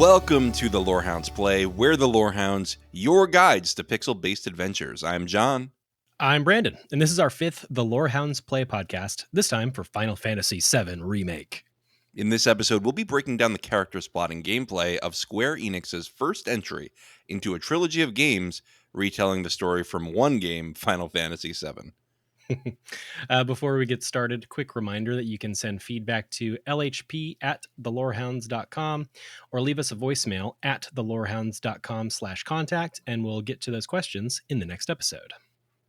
Welcome to the Lorehounds Play. We're the Lorehounds, your guides to pixel-based adventures. I'm John. I'm Brandon, and this is our fifth The Lorehounds Play podcast, this time for Final Fantasy VII Remake. In this episode, we'll be breaking down the character plot and gameplay of Square Enix's first entry into a trilogy of games retelling the story from one game, Final Fantasy VII. Before we get started, quick reminder that you can send feedback to lhp@thelorehounds.com or leave us a voicemail at thelorehounds.com/contact, and we'll get to those questions in the next episode.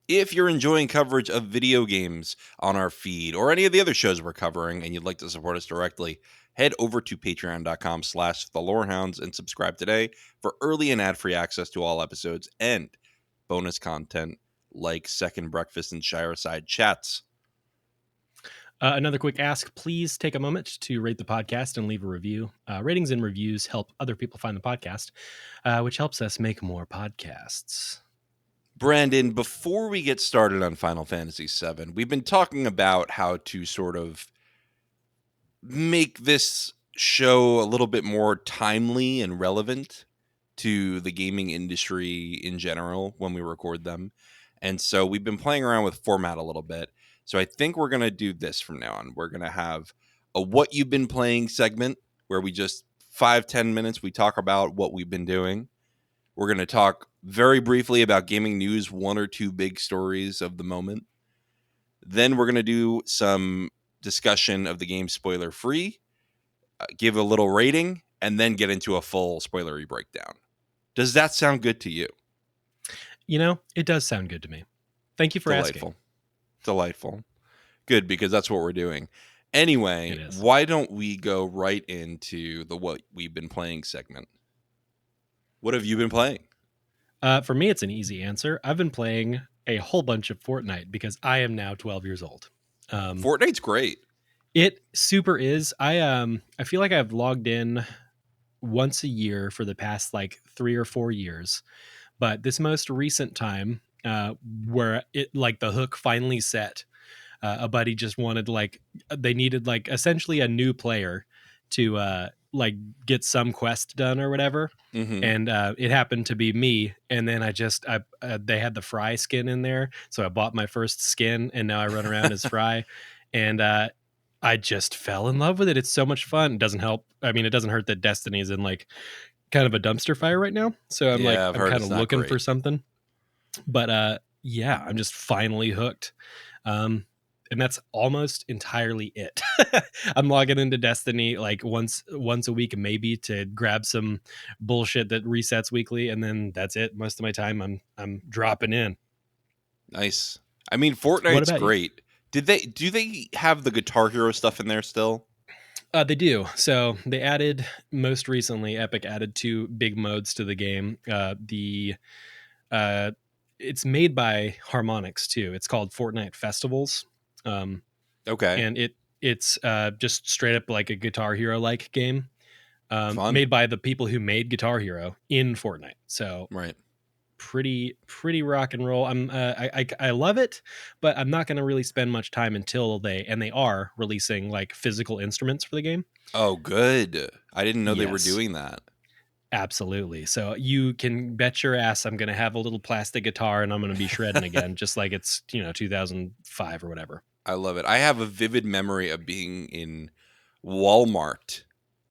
If you're enjoying coverage of video games on our feed or any of the other shows we're covering and you'd like to support us directly, head over to patreon.com/thelorehounds and subscribe today for early and ad-free access to all episodes and bonus content like Second Breakfast and Shireside chats. Another quick ask, please take a moment to rate the podcast and leave a review. Ratings and reviews help other people find the podcast, which helps us make more podcasts. Brandon, before we get started on Final Fantasy VII, we've been talking about how to sort of make this show a little bit more timely and relevant to the gaming industry in general when we record them. And so we've been playing around with format a little bit. So I think we're going to do this from now on. We're going to have a What You've Been Playing segment where we just 5-10 minutes, we talk about what we've been doing. We're going to talk very briefly about gaming news, one or two big stories of the moment. Then we're going to do some discussion of the game spoiler free, give a little rating, and then get into a full spoilery breakdown. Does that sound good to you? You know, it does sound good to me. Thank you for asking. Delightful. Good, because that's what we're doing. Anyway, why don't we go right into the What We've Been Playing segment? What have you been playing? For me, it's an easy answer. I've been playing a whole bunch of Fortnite because I am now 12 years old. Fortnite's great. It super is. I feel like I've logged in once a year for the past like 3 or 4 years. But this most recent time, where it like the hook finally set, a buddy just wanted they needed like essentially a new player to like get some quest done or whatever. Mm-hmm. And it happened to be me. And then they had the Fry skin in there. So I bought my first skin and now I run around as Fry. And I just fell in love with it. It's so much fun. It doesn't help. I mean, it doesn't hurt that Destiny is in like kind of a dumpster fire right now. So I'm I'm kind of looking for something. But I'm just finally hooked. And that's almost entirely it. I'm logging into Destiny like once a week, maybe, to grab some bullshit that resets weekly, and then that's it. Most of my time I'm dropping in. Nice. I mean, Fortnite's great. Do they have the Guitar Hero stuff in there still? They do. So they added, most recently, Epic added 2 big modes to the game. It's made by Harmonix too. It's called Fortnite Festivals. Okay. And it's just straight up like a Guitar Hero like game, made by the people who made Guitar Hero in Fortnite. So right. Pretty rock and roll. I love it, but I'm not going to really spend much time until they are releasing like physical instruments for the game. Oh, good. I didn't know they were doing that. Absolutely. So you can bet your ass I'm going to have a little plastic guitar and I'm going to be shredding again, just like it's 2005 or whatever. I love it. I have a vivid memory of being in Walmart.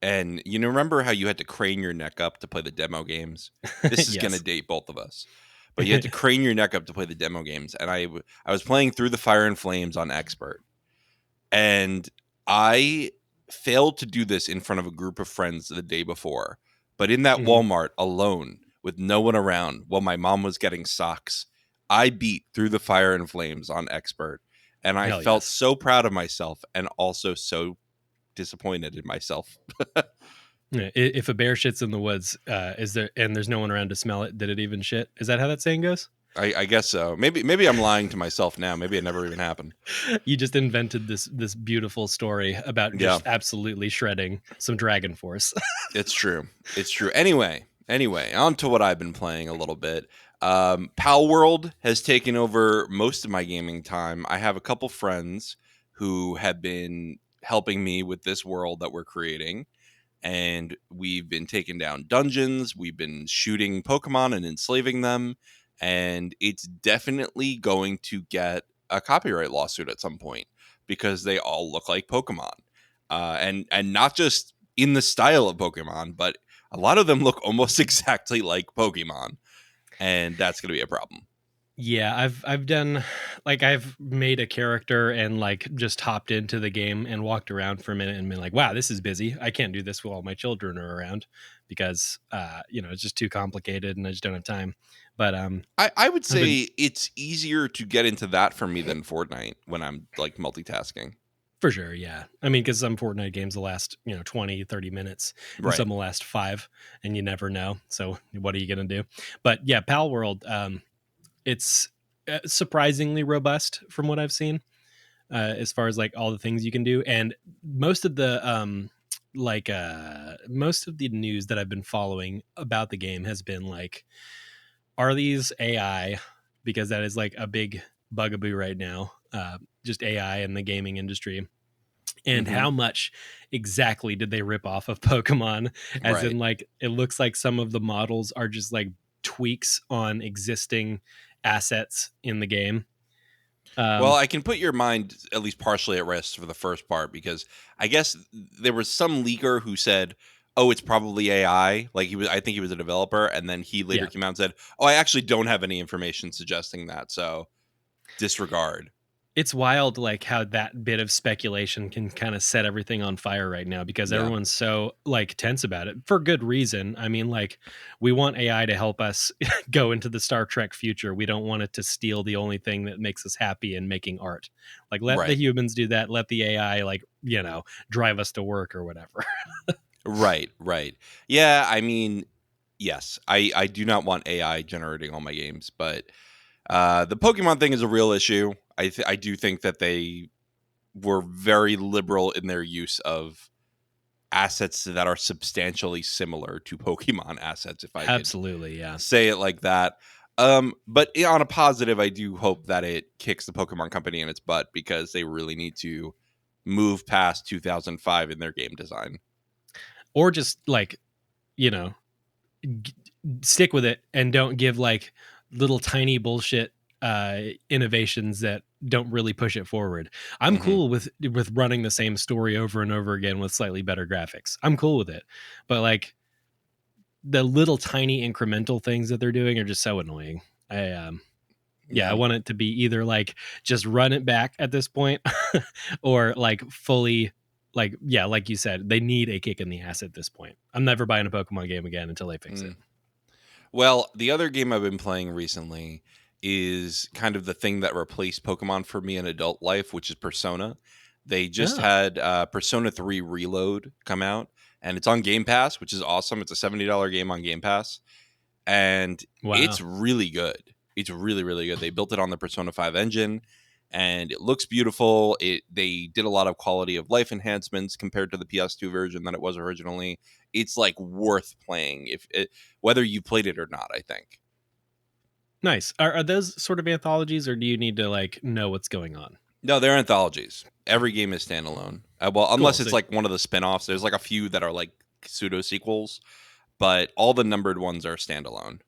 And remember how you had to crane your neck up to play the demo games? This is going to date both of us. But you had to crane your neck up to play the demo games. And I was playing Through the Fire and Flames on Expert. And I failed to do this in front of a group of friends the day before. But in that Walmart alone, with no one around, while my mom was getting socks, I beat Through the Fire and Flames on Expert. And I felt so proud of myself and also so disappointed in myself. If a bear shits in the woods, there's no one around to smell it, did it even shit? Is that how that saying goes? I guess so. Maybe I'm lying to myself now. Maybe it never even happened. You just invented this beautiful story about just absolutely shredding some Dragon Force. It's true. Anyway, on to what I've been playing a little bit. Pal World has taken over most of my gaming time. I have a couple friends who have been helping me with this world that we're creating. and we've been taking down dungeons, we've been shooting Pokemon and enslaving them, and it's definitely going to get a copyright lawsuit at some point because they all look like Pokemon. And not just in the style of Pokemon, but a lot of them look almost exactly like Pokemon, and that's going to be a problem. Yeah, I've done like I've made a character and like just hopped into the game and walked around for a minute and been like, wow, this is busy. I can't do this while my children are around because it's just too complicated and I just don't have time. But I would I've been say it's easier to get into that for me than Fortnite when I'm like multitasking. for sure, yeah. I mean, because some Fortnite games will last, 20, 30 minutes and Right. some will last 5 and you never know. So what are you going to do? But yeah, Pal World, it's surprisingly robust from what I've seen. As far as like all the things you can do, and most of the most of the news that I've been following about the game has been like, are these AI? Because that is like a big bugaboo right now, just AI in the gaming industry. And Hmm. how much exactly did they rip off of Pokemon? As Right. in, like, it looks like some of the models are just like tweaks on existing assets in the game. Well, Um, I can put your mind at least partially at rest for the first part because I guess there was some leaker who said, "Oh, it's probably AI." Like I think he was a developer, and then he later yeah, came out and said, "Oh, I actually don't have any information suggesting that, so disregard." it's wild like how that bit of speculation can kind of set everything on fire right now because Yeah. everyone's so like tense about it for good reason. I mean, like, we want AI to help us go into the Star Trek future. We don't want it to steal the only thing that makes us happy in making art. Like, let the Right. humans do that. Let the AI, like, drive us to work or whatever. Right. Right. Yeah. I mean, yes, I do not want AI generating all my games, but the Pokemon thing is a real issue. I do think that they were very liberal in their use of assets that are substantially similar to Pokemon assets, if I could Absolutely, yeah. say it like that. But on a positive, I do hope that it kicks the Pokemon company in its butt because they really need to move past 2005 in their game design. Or just like, you know, g- stick with it and don't give like little tiny bullshit innovations that don't really push it forward. I'm Hmm. cool with running the same story over and over again with slightly better graphics. I'm cool with it. But like the little tiny incremental things that they're doing are just so annoying. I Yeah. want it to be either like just run it back at this point or like fully, like, yeah, like you said, they need a kick in the ass at this point. I'm never buying a Pokemon game again until they fix it. Mm. Well, the other game I've been playing recently is kind of the thing that replaced Pokemon for me in adult life, which is Persona. They just Oh, had Persona 3 Reload come out, and it's on Game Pass, which is awesome. It's a $70 game on Game Pass, and wow. it's really good. It's really, really good. They built it on the Persona 5 engine, and it looks beautiful. They did a lot of quality of life enhancements compared to the PS2 version that it was originally. It's like worth playing whether you played it or not, I think. Nice. Are those sort of anthologies, or do you need to like know what's going on? No, they're anthologies. Every game is standalone. Well, Cool. unless So, it's like one of the spin-offs. There's like a few that are like pseudo sequels, but all the numbered ones are standalone.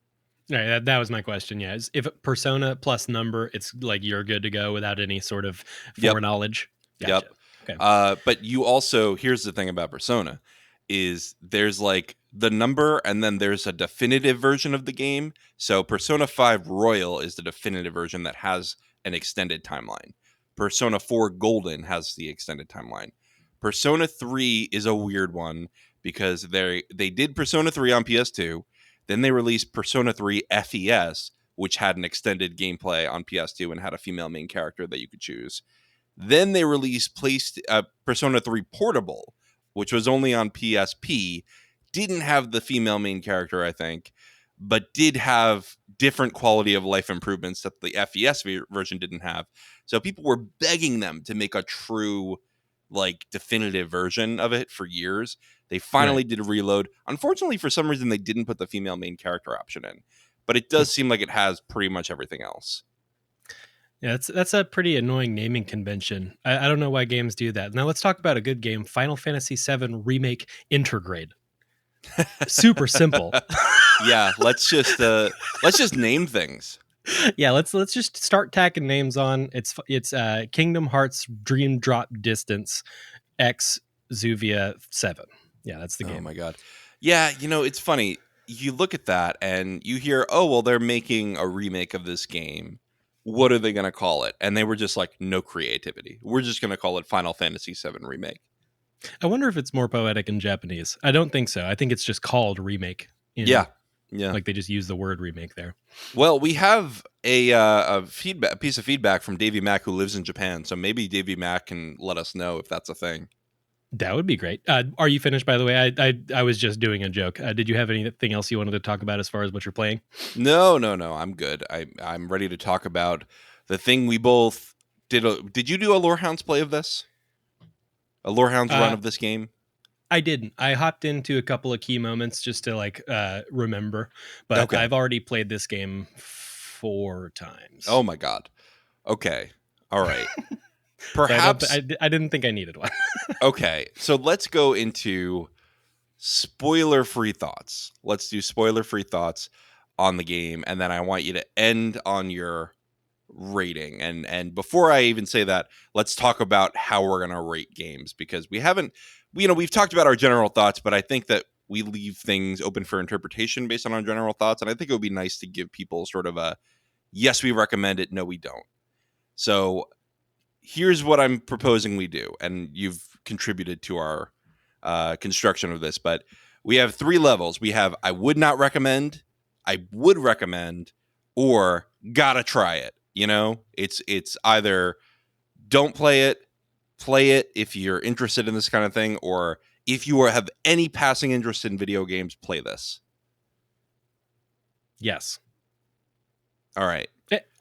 right, that was my question. Yeah, if Persona plus number, it's like you're good to go without any sort of Yep. foreknowledge. Gotcha. Yep. Okay. But you also, here's the thing about Persona is there's like the number and then there's a definitive version of the game. So Persona 5 Royal is the definitive version that has an extended timeline. Persona 4 Golden has the extended timeline. Persona 3 is a weird one because they did Persona 3 on PS2, then they released Persona 3 FES, which had an extended gameplay on PS2 and had a female main character that you could choose. Then they released Persona 3 Portable, which was only on PSP, didn't have the female main character, I think, but did have different quality of life improvements that the FES version didn't have. So people were begging them to make a true, like, definitive version of it for years. They Right. finally did a reload. Unfortunately, for some reason, they didn't put the female main character option in, but it Hmm. does seem like it has pretty much everything else. Yeah, that's a pretty annoying naming convention. I don't know why games do that. Now let's talk about a good game, Final Fantasy VII Remake Intergrade. Super simple. Yeah, let's just name things. Yeah, let's just start tacking names on. It's Kingdom Hearts Dream Drop Distance X Zuvia 7. Yeah, that's the Oh game. my god. Yeah, it's funny. You look at that and you hear, "Oh, well, they're making a remake of this game. What are they going to call it?" And they were just like, "No creativity. We're just going to call it Final Fantasy VII Remake." I wonder if it's more poetic in Japanese. I don't think so. I think it's just called remake Yeah. in Yeah. like they just use the word remake there. Well, we have a piece of feedback from Davey Mack who lives in Japan. So maybe Davey Mack can let us know if that's a thing. That would be great. Are you finished, by the way? I was just doing a joke. Did you have anything else you wanted to talk about as far as what you're playing? No, no, no. I'm good. I'm ready to talk about the thing we both did. Did you do a Lorehounds play of this? A Lorehounds run Uh, of this game? I didn't. I hopped into a couple of key moments just to remember, but Okay. I've already played this game 4 times. Oh my god. Okay. All right. So Perhaps. I didn't think I needed one. Okay. So let's go into spoiler-free thoughts. Let's do spoiler-free thoughts on the game, and then I want you to end on your rating. And before I even say that, let's talk about how we're going to rate games, because we haven't, we've talked about our general thoughts, but I think that we leave things open for interpretation based on our general thoughts, and I think it would be nice to give people sort of a yes, we recommend it, no, we don't. So here's what I'm proposing we do, and you've contributed to our construction of this, but we have 3 levels. We have I would not recommend, I would recommend, or gotta try it. It's either don't play it if you're interested in this kind of thing, or if you have any passing interest in video games, play this. Yes. All right.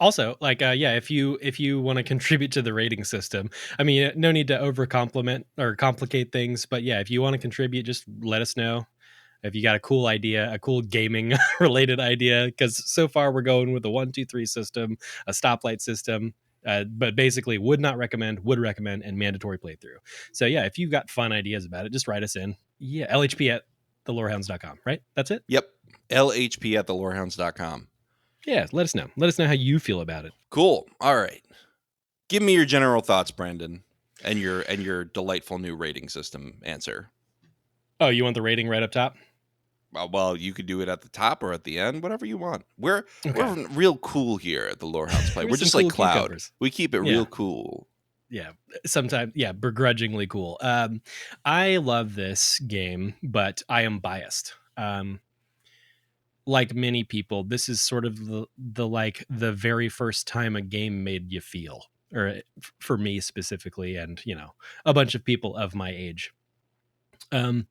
Also, if you want to contribute to the rating system, I mean, no need to over compliment or complicate things, but yeah, if you want to contribute, just let us know if you got a cool idea, a cool gaming related idea. Because so far we're going with a 1, 2, 3 system, a stoplight system, but basically would not recommend, would recommend, and mandatory playthrough. So yeah, if you've got fun ideas about it, just write us in. Yeah, LHP at thelorehounds.com, right? That's it. Yep. LHP at thelorehounds.com. Yeah, let us know. Let us know how you feel about it. Cool. All right. Give me your general thoughts, Brandon, and your delightful new rating system answer. Oh, you want the rating right up top? Well, you could do it at the top or at the end, whatever you want. We're real cool here at the Lorehounds Play. We're We're some just like cool Cloud. cucumbers. We keep it Yeah. real cool. Yeah, sometimes, yeah, begrudgingly cool. I love this game, but I am biased. Like many people, this is sort of the very first time a game made you feel, or for me specifically, and a bunch of people of my age. I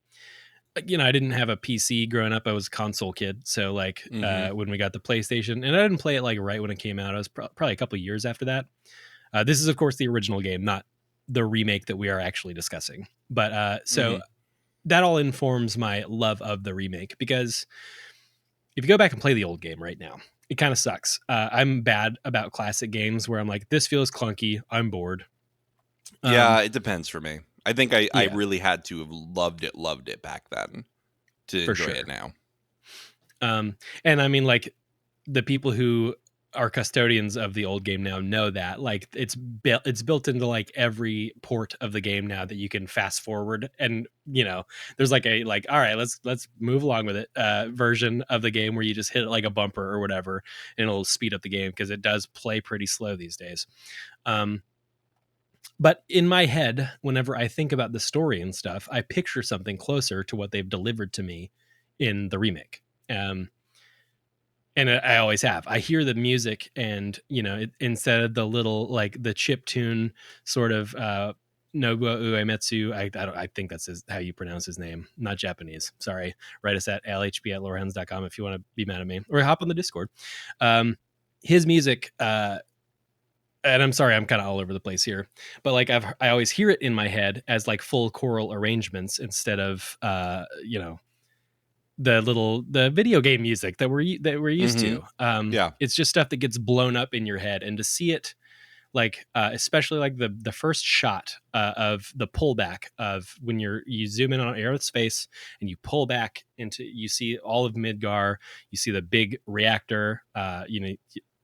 didn't have a PC growing up. I was a console kid. So when we got the PlayStation, and I didn't play it like right when it came out. I was probably a couple of years after that. This is, of course, the original game, not the remake that we are actually discussing. But that all informs my love of the remake, because if you go back and play the old game right now, it kind of sucks. I'm bad about classic games where I'm like, this feels clunky. I'm bored. Yeah, it depends for me. I think I Yeah. really had to have loved it back then to For enjoy sure. it now. And I mean, like, the people who are custodians of the old game now know that, like, it's built into like every port of the game now that you can fast forward, and there's like all right, let's move along with it version of the game where you just hit it like a bumper or whatever, and it'll speed up the game, because it does play pretty slow these days. But in my head, whenever I think about the story and stuff, I picture something closer to what they've delivered to me in the remake. And I always have. I hear the music, and instead of the little, like, the chip tune sort of Nobuo Uematsu, I think that's how you pronounce his name, not Japanese. Sorry. Write us at lhp@lorehounds.com if you want to be mad at me, or hop on the Discord. His music, and I'm sorry, I'm kind of all over the place here, but like I always hear it in my head as like full choral arrangements instead of the video game music that we're used to. Yeah. It's just stuff that gets blown up in your head, and to see it like especially like the first shot of the pullback of when you zoom in on Aerith's face and you pull back into, you see all of Midgar, you see the big reactor,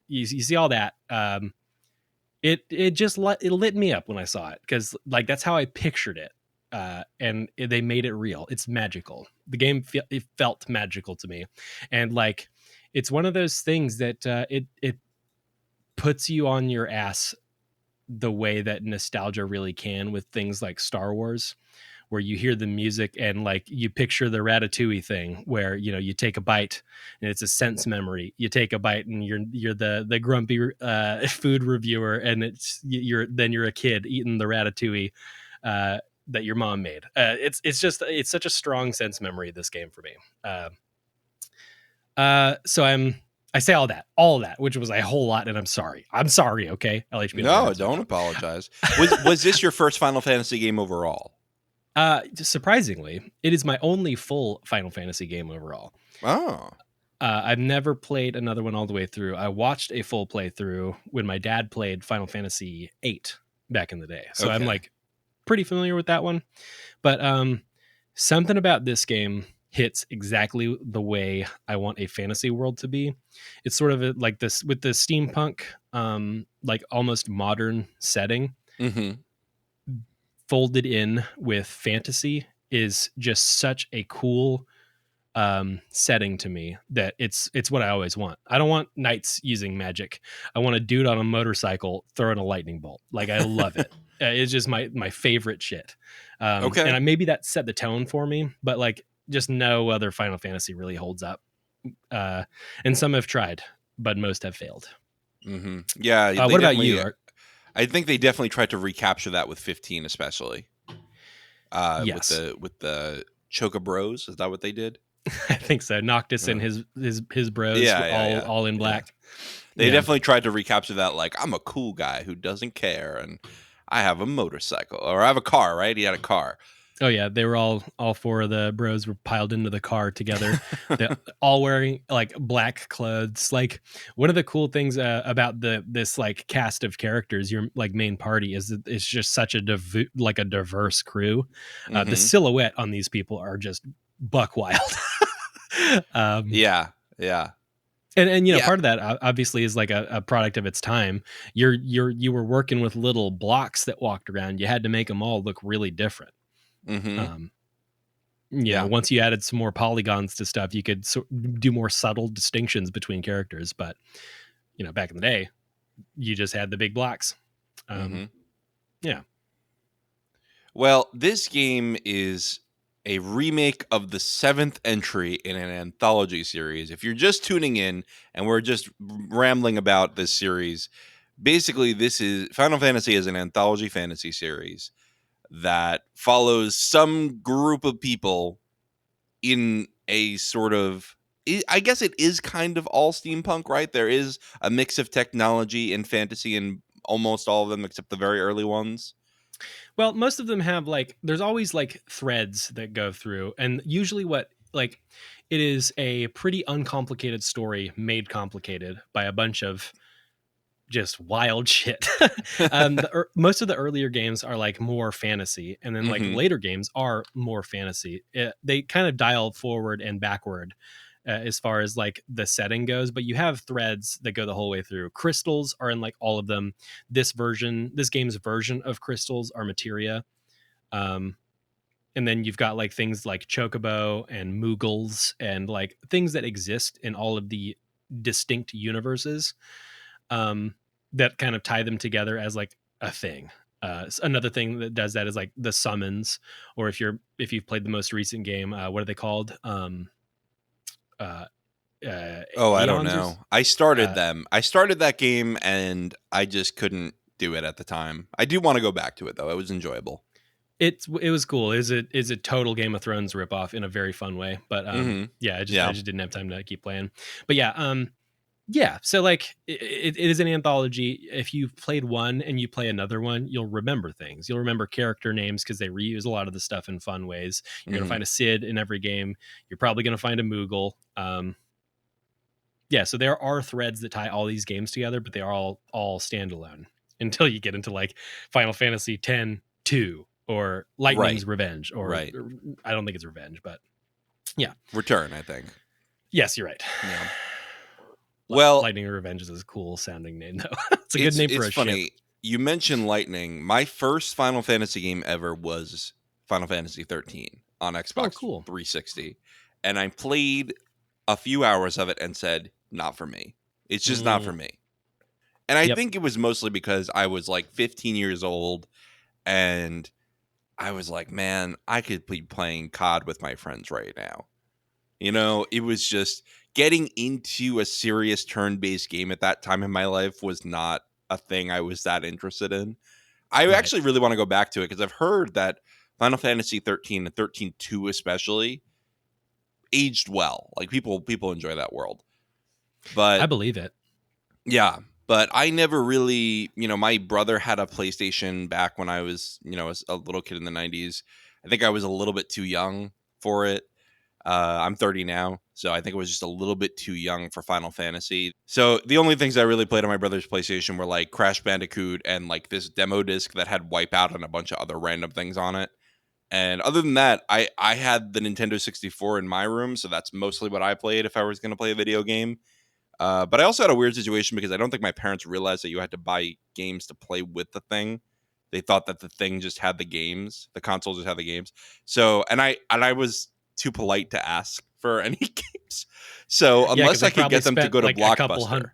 you see all that. It just it lit me up when I saw it, because like that's how I pictured it. They made it real. It's magical. The game it felt magical to me, and like it's one of those things that it puts you on your ass the way that nostalgia really can with things like Star Wars, where you hear the music and like you picture the Ratatouille thing where, you take a bite and it's a sense memory. You take a bite and you're the grumpy food reviewer, and you're a kid eating the Ratatouille that your mom made. It's such a strong sense memory, this game for me. So I say all of that, which was a whole lot, and I'm sorry. Okay, LHB No, don't apologize. Was this your first Final Fantasy game overall? Surprisingly, it is my only full Final Fantasy game overall. Oh, I've never played another one all the way through. I watched a full playthrough when my dad played Final Fantasy VIII back in the day, so I'm okay. like pretty familiar with that one. But something about this game hits exactly the way I want a fantasy world to be. It's sort of like this with the steampunk, like almost modern setting, Mm-hmm. folded in with fantasy is just such a cool setting to me that it's what I always want. I don't want knights using magic. I want a dude on a motorcycle throwing a lightning bolt. Like, I love it. It's just my favorite shit. Okay. Maybe that set the tone for me, but like just no other Final Fantasy really holds up. And some have tried, but most have failed. Mm-hmm. Yeah, they What about definitely. you? I think they definitely tried to recapture that with 15, especially. With Yes, the Choca Bros. Is that what they did? I think so. Noctis and Uh, his bros, yeah, all in yeah. black. They Yeah. definitely tried to recapture that. Like, I'm a cool guy who doesn't care, and I have a motorcycle, or I have a car. Right? He had a car. Oh yeah, they were all four of the bros were piled into the car together. They all wearing like black clothes. Like, one of the cool things about this like cast of characters, your like main party, is that it's just such a like a diverse crew. The Mm-hmm. silhouette on these people are just buck wild. um, Yeah, yeah, and yeah. part of that obviously is like a product of its time. You were working with little blocks that walked around. You had to make them all look really different. Mm-hmm. Um, Yeah. once you added some more polygons to stuff, you could do more subtle distinctions between characters. But back in the day, you just had the big blocks. Mm-hmm. Yeah. Well, this game is a remake of the seventh entry in an anthology series. If you're just tuning in and we're just rambling about this series, basically, this is Final Fantasy is an anthology fantasy series that follows some group of people in a sort of, I guess it is kind of all steampunk, right? There is a mix of technology and fantasy in almost all of them except the very early ones. Well, most of them have like, there's always like threads that go through, and usually what like it is a pretty uncomplicated story made complicated by a bunch of just wild shit. Most of the earlier games are like more fantasy, and then like Hmm. later games are more fantasy. They kind of dial forward and backward as far as like the setting goes, but you have threads that go the whole way through. Crystals are in like all of them. This game's version of crystals are materia. Um, and then you've got like things like chocobo and moogles and like things that exist in all of the distinct universes, um, that kind of tie them together as like a thing. Another thing that does that is like the summons, or if you've played the most recent game, what are they called? Uh, Oh, I don't Aeons or know. I started uh, them. I started that game and I just couldn't do it at the time. I do want to go back to it though. It was enjoyable. it was cool. Is a total Game of Thrones ripoff in a very fun way. But Hmm. yeah, I Yeah. just didn't have time to keep playing. But yeah, yeah, so like it is an anthology. If you've played one and you play another one, you'll remember things. You'll remember character names because they reuse a lot of the stuff in fun ways. You're gonna Hmm. find a Sid in every game. You're probably gonna find a Moogle. Yeah, so there are threads that tie all these games together, but they are all standalone. until you get into like Final Fantasy X-2 or Right. Lightning's Revenge, or Right. I don't think it's Revenge, but yeah. Return, I think. Yes, you're right. Yeah. Well, Lightning Revenge is a cool sounding name, though. It's a good name for it's a ship. funny. You mentioned Lightning. My first Final Fantasy game ever was Final Fantasy 13 on Oh, Xbox cool. 360. And I played a few hours of it and said, not for me. It's just not for me. And I Yep. think it was mostly because I was like 15 years old and I was like, man, I could be playing COD with my friends right now. You know, it was just getting into a serious turn-based game at that time in my life was not a thing I was that interested in. I Right. actually really want to go back to it because I've heard that Final Fantasy 13 and 13-2 especially aged well. Like people enjoy that world. I But believe it. yeah, but I never really, my brother had a PlayStation back when I was, a little kid in the 90s. I think I was a little bit too young for it. I'm 30 now, so I think it was just a little bit too young for Final Fantasy. So the only things I really played on my brother's PlayStation were like Crash Bandicoot and like this demo disc that had Wipeout and a bunch of other random things on it. And other than that, I had the Nintendo 64 in my room, so that's mostly what I played if I was going to play a video game. But I also had a weird situation because I don't think my parents realized that you had to buy games to play with the thing. They thought that the thing just had the games, the console just had the games. So, and I was too polite to ask for any games. So, Yeah, because unless they I could probably get them to spent go to like a couple Blockbuster, hundred.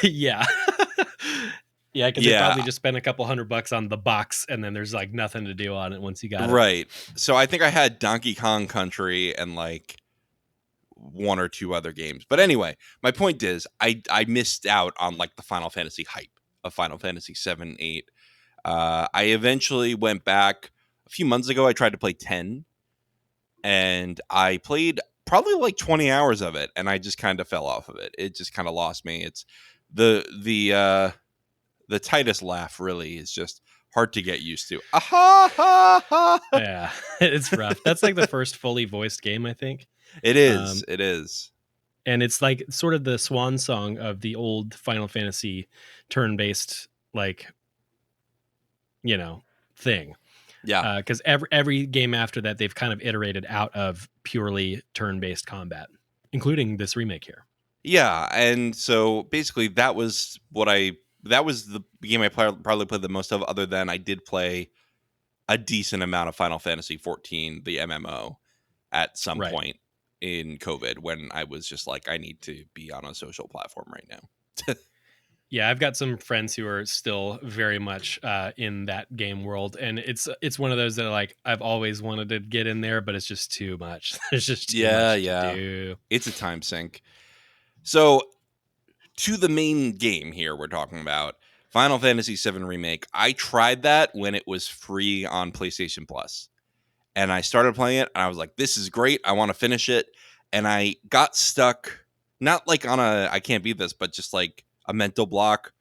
Yeah. Yeah, because they yeah, probably just spent a couple $100 on the box, and then there's like nothing to do on it once you got it. right. So I think I had Donkey Kong Country and like one or two other games. But anyway, my point is, I missed out on like the Final Fantasy hype of Final Fantasy 7, 8. I eventually went back a few months ago. I tried to play 10 and I played probably like 20 hours of it and I just kind of fell off of it. It just kind of lost me. It's the Titus laugh really is just hard to get used to. Ah, ha, ha. Yeah, it's rough. That's like the first fully voiced game, I think. It is. Um, It is. and it's like sort of the swan song of the old Final Fantasy turn-based, like, you know, thing. Yeah. Because every game after that, they've kind of iterated out of purely turn-based combat, including this remake here. Yeah, and so basically that was the game I probably played the most of other than I did play a decent amount of Final Fantasy 14, the MMO, at some Right. point in COVID when I was just like, I need to be on a social platform right now. Yeah, I've got some friends who are still very much in that game world, and it's one of those that are like I've always wanted to get in there, but it's just too much. There's just too Yeah, much to yeah. do. It's a time sink. So, to the main game here we're talking about, Final Fantasy VII Remake. I tried that when it was free on PlayStation Plus. And I started playing it and I was like, this is great. I want to finish it. And I got stuck, not like on a I can't beat this, but just like a mental block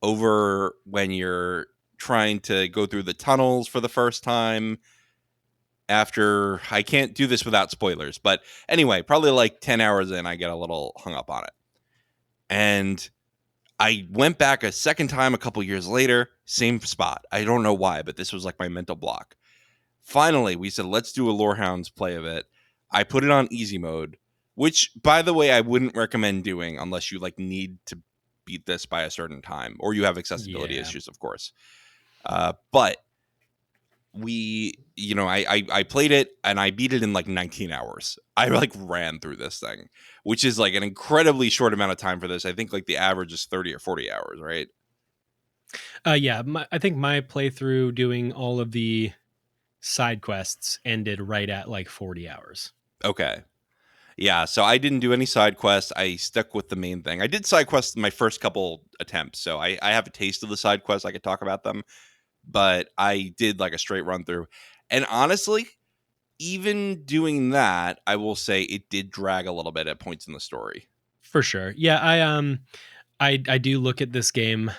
over when you're trying to go through the tunnels for the first time after I can't do this without spoilers. But anyway, probably like 10 hours in, I get a little hung up on it. And I went back a second time a couple years later, same spot. I don't know why, but this was like my mental block. Finally, we said, let's do a Lorehounds play of it. I put it on easy mode, which, by the way, I wouldn't recommend doing unless you like need to beat this by a certain time or you have accessibility Yeah. issues, of course. But I played it and I beat it in like 19 hours. I like ran through this thing, which is like an incredibly short amount of time for this. I think like the average is 30 or 40 hours, right? Yeah. I think my playthrough doing all of the side quests ended right at like 40 hours. Okay. Yeah, so I didn't do any side quests. I stuck with the main thing. I did side quests in my first couple attempts, so I have a taste of the side quests. I could talk about them, but I did like a straight run through. And honestly, even doing that, I will say it did drag a little bit at points in the story. For sure. Yeah, I do look at this game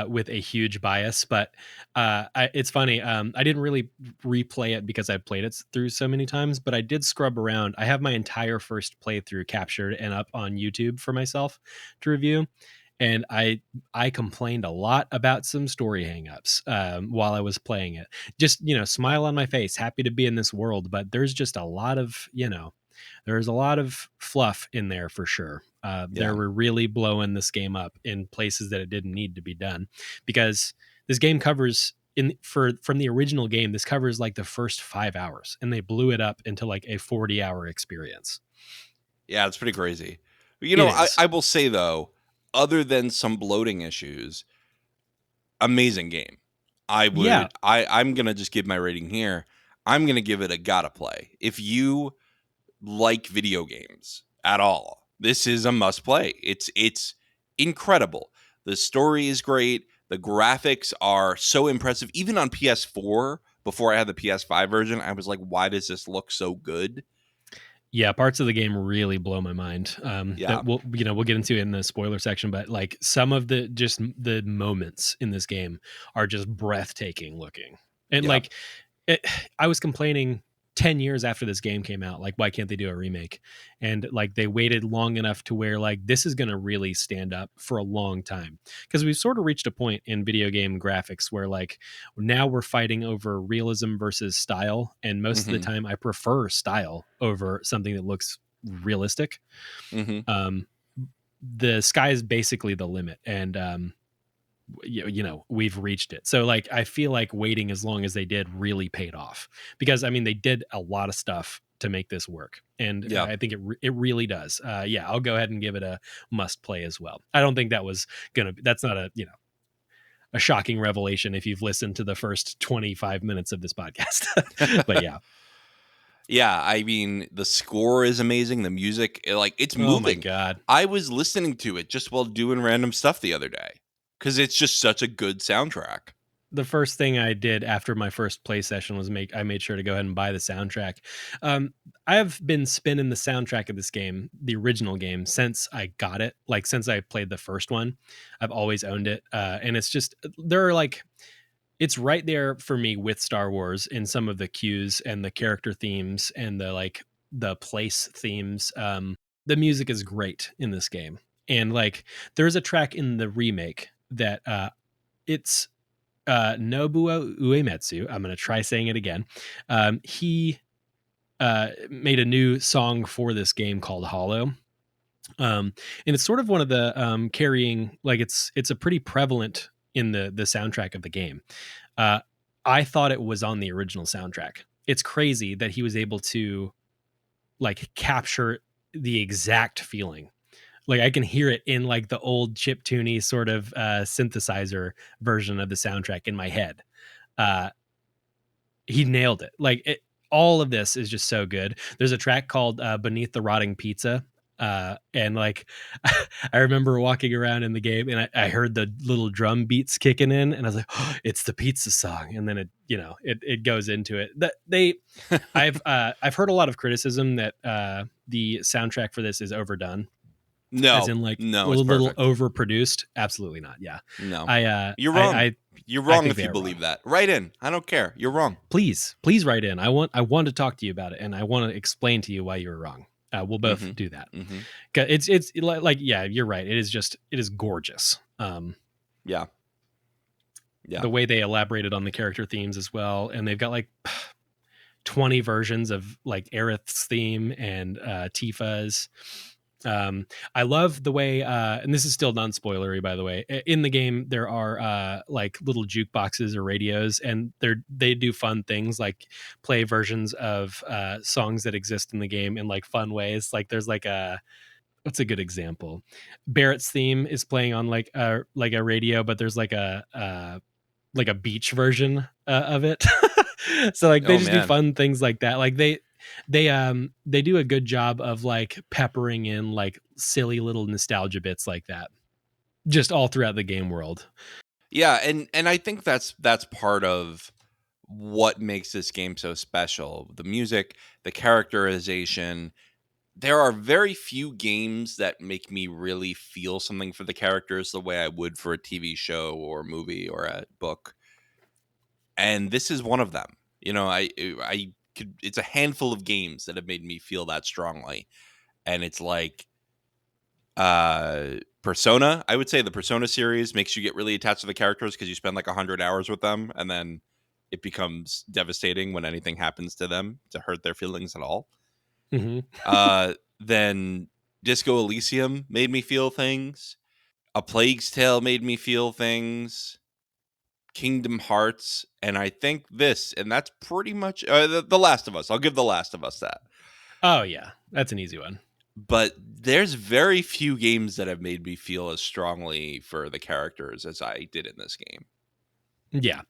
with a huge bias, but it's funny. I didn't really replay it because I've played it through so many times, but I did scrub around. I have my entire first playthrough captured and up on YouTube for myself to review. and I complained a lot about some story hangups while I was playing it. Just, smile on my face, happy to be in this world, but there's just a lot of, there's a lot of fluff in there for sure. They Yeah. were really blowing this game up in places that it didn't need to be done, because this game covers from the original game, this covers like the first 5 hours, and they blew it up into like a 40-hour experience. Yeah, it's pretty crazy. It I, is. I will say though, other than some bloating issues, amazing game. Yeah. I'm gonna just give my rating here. I'm gonna give it a gotta play. If you like video games at all, this is a must play. It's incredible. The story is great. The graphics are so impressive. Even on PS4, before I had the PS5 version, I was like, why does this look so good? Yeah, parts of the game really blow my mind. Yeah. That we'll get into in the spoiler section, but like some of the moments in this game are just breathtaking looking. And Yeah. like it, I was complaining 10 years after this game came out, like, why can't they do a remake? And like they waited long enough to where like this is going to really stand up for a long time, because we've sort of reached a point in video game graphics where like now we're fighting over realism versus style, and most of the Mhm. time I prefer style over something that looks realistic. Mhm. um the sky is basically the limit, and we've reached it. So like I feel like waiting as long as they did really paid off, because I mean they did a lot of stuff to make this work, and Yeah. I think it really does. Yeah, I'll go ahead and give it a must play as well. I don't think that's not a shocking revelation if you've listened to the first 25 minutes of this podcast. But yeah. Yeah, I mean, the score is amazing. The music, it's Oh my moving. god. I was listening to it just while doing random stuff the other day because it's just such a good soundtrack. The first thing I did after my first play session was I made sure to go ahead and buy the soundtrack. I have been spinning the soundtrack of this game, the original game, since I got it. Like since I played the first one, I've always owned it, and it's just there are like it's right there for me with Star Wars in some of the cues and the character themes and the place themes. The music is great in this game, and like there's a track in the remake that it's Nobuo Uematsu. I'm going to try saying it again. He made a new song for this game called Hollow. And it's sort of one of the carrying, like it's a pretty prevalent in the soundtrack of the game. Uh, I thought it was on the original soundtrack. It's crazy that he was able to like capture the exact feeling. Like I can hear it in like the old chiptune sort of synthesizer version of the soundtrack in my head. Uh, he nailed it. All of this is just so good. There's a track called "Beneath the Rotting Pizza," and like I remember walking around in the game, and I heard the little drum beats kicking in, and I was like, oh, "It's the pizza song." And then it goes into it. I've heard a lot of criticism that the soundtrack for this is overdone, as No, in like a no, it's little perfect. overproduced. Absolutely not. Yeah, No, I uh, you're wrong. I You're I wrong think if they you are believe wrong. that. Right in. I don't care. You're wrong. Please write in. I want to talk to you about it, and I want to explain to you why you were wrong. We'll both Mm-hmm. do that. Mm-hmm. 'Cause it's like yeah, you're right. It is gorgeous. Yeah. Yeah. The way they elaborated on the character themes as well, and they've got like 20 versions of like Aerith's theme and Tifa's. I love the way, and this is still non-spoilery, by the way. In the game, there are like little jukeboxes or radios, and they do fun things like play versions of songs that exist in the game in like fun ways. Like there's like a what's a good example? Barrett's theme is playing on like a radio, but there's like a beach version of it. So like they Oh just do man. fun things like that. Like they do a good job of like peppering in like silly little nostalgia bits like that just all throughout the game world. Yeah, and I think that's part of what makes this game so special. The music, the characterization. There are very few games that make me really feel something for the characters the way I would for a TV show or movie or a book. And this is one of them. I could it's a handful of games that have made me feel that strongly. And it's like Persona, I would say the Persona series makes you get really attached to the characters because you spend like 100 hours with them, and then it becomes devastating when anything happens to them to hurt their feelings at all. Hmm. Then Disco Elysium made me feel things. A Plague's Tale made me feel things. Kingdom Hearts, and I think this, and that's pretty much the Last of Us. I'll give The Last of Us that. Oh yeah, that's an easy one. But there's very few games that have made me feel as strongly for the characters as I did in this game. Yeah.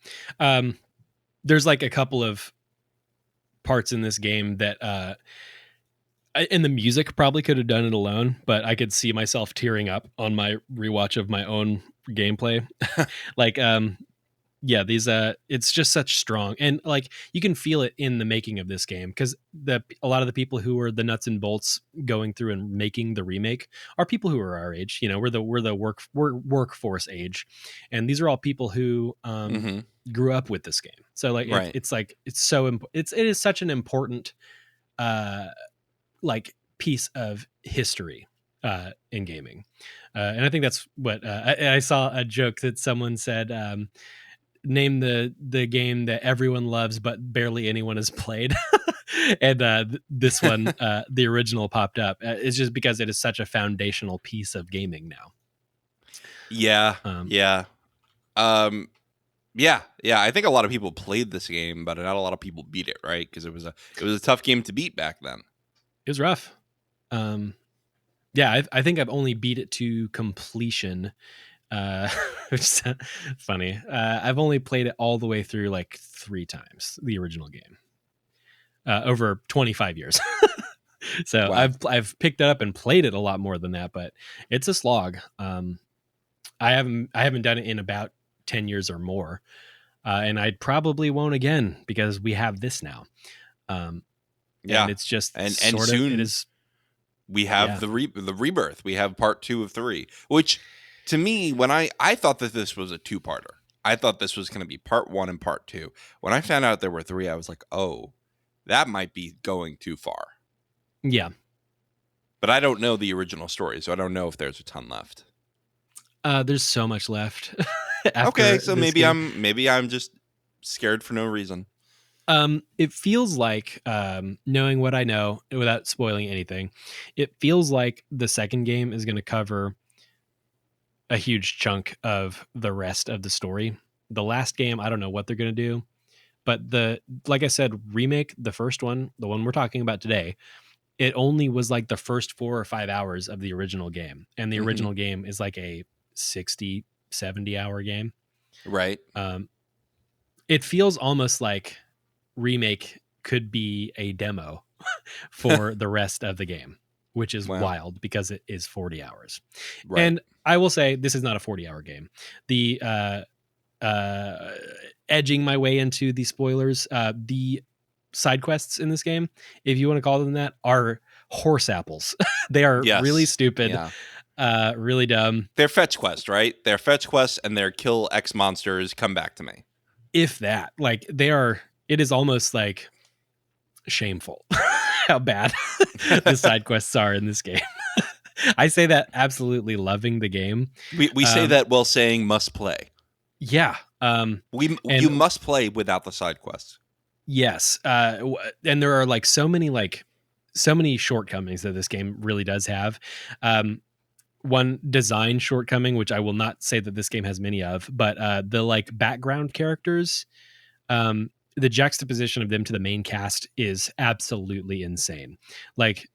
There's like a couple of parts in this game that and the music probably could have done it alone, but I could see myself tearing up on my rewatch of my own gameplay. Like yeah, these it's just such strong, and like you can feel it in the making of this game, because a lot of the people who were the nuts and bolts going through and making the remake are people who are our age. You know, we're the workforce age, and these are all people who Mm-hmm. grew up with this game. So like Right. it's like it's so it is such an important uh like piece of history in gaming. And I think that's what I saw a joke that someone said, name the game that everyone loves but barely anyone has played. And this one, the original popped up. It's just because it is such a foundational piece of gaming now. Yeah. Um, Yeah. Um, yeah. Yeah. I think a lot of people played this game, but not a lot of people beat it, right? Because it was a tough game to beat back then. it was rough. Yeah, I think I've only beat it to completion, which is funny. I've only played it all the way through like 3 times, the original game, over 25 years. So Wow. I've picked it up and played it a lot more than that, but it's a slog. I haven't done it in about 10 years or more, and I probably won't again because we have this now, and Yeah. it's just And sort of it soon is. we have Yeah, the rebirth. We have part 2 of 3, which to me, when I thought that this was a two-parter. I thought this was going to be part 1 and part 2. When I found out there were 3, I was like, "Oh, that might be going too far." yeah. But I don't know the original story, so I don't know if there's a ton left. There's so much left Okay, after so this game. maybe I'm just scared for no reason. It feels like, knowing what I know without spoiling anything, it feels like the second game is going to cover a huge chunk of the rest of the story. The last game, I don't know what they're going to do, but like I said, remake, the first one, the one we're talking about today, it only was like the first 4 or 5 hours of the original game. And the Hmm. original game is like a 60, 70 hour game. Right? Um, it feels almost like remake could be a demo for the rest of the game, which is Wow. wild because it is 40 hours. Right. And I will say this is not a 40-hour game. The edging my way into the spoilers, the side quests in this game, if you want to call them that, are horse apples. They are really Yes. stupid, Yeah. really dumb. They're fetch quests, right? They're fetch quests and they're kill X monsters, come back to me. If that, like, they are, it is almost like shameful how bad the side quests are in this game. I say that absolutely loving the game. We say that while saying must play. Yeah. You And must play without the side quests. yes, and there are like so many shortcomings that this game really does have. One design shortcoming, which I will not say that this game has many of, but the like background characters, the juxtaposition of them to the main cast is absolutely insane. Like,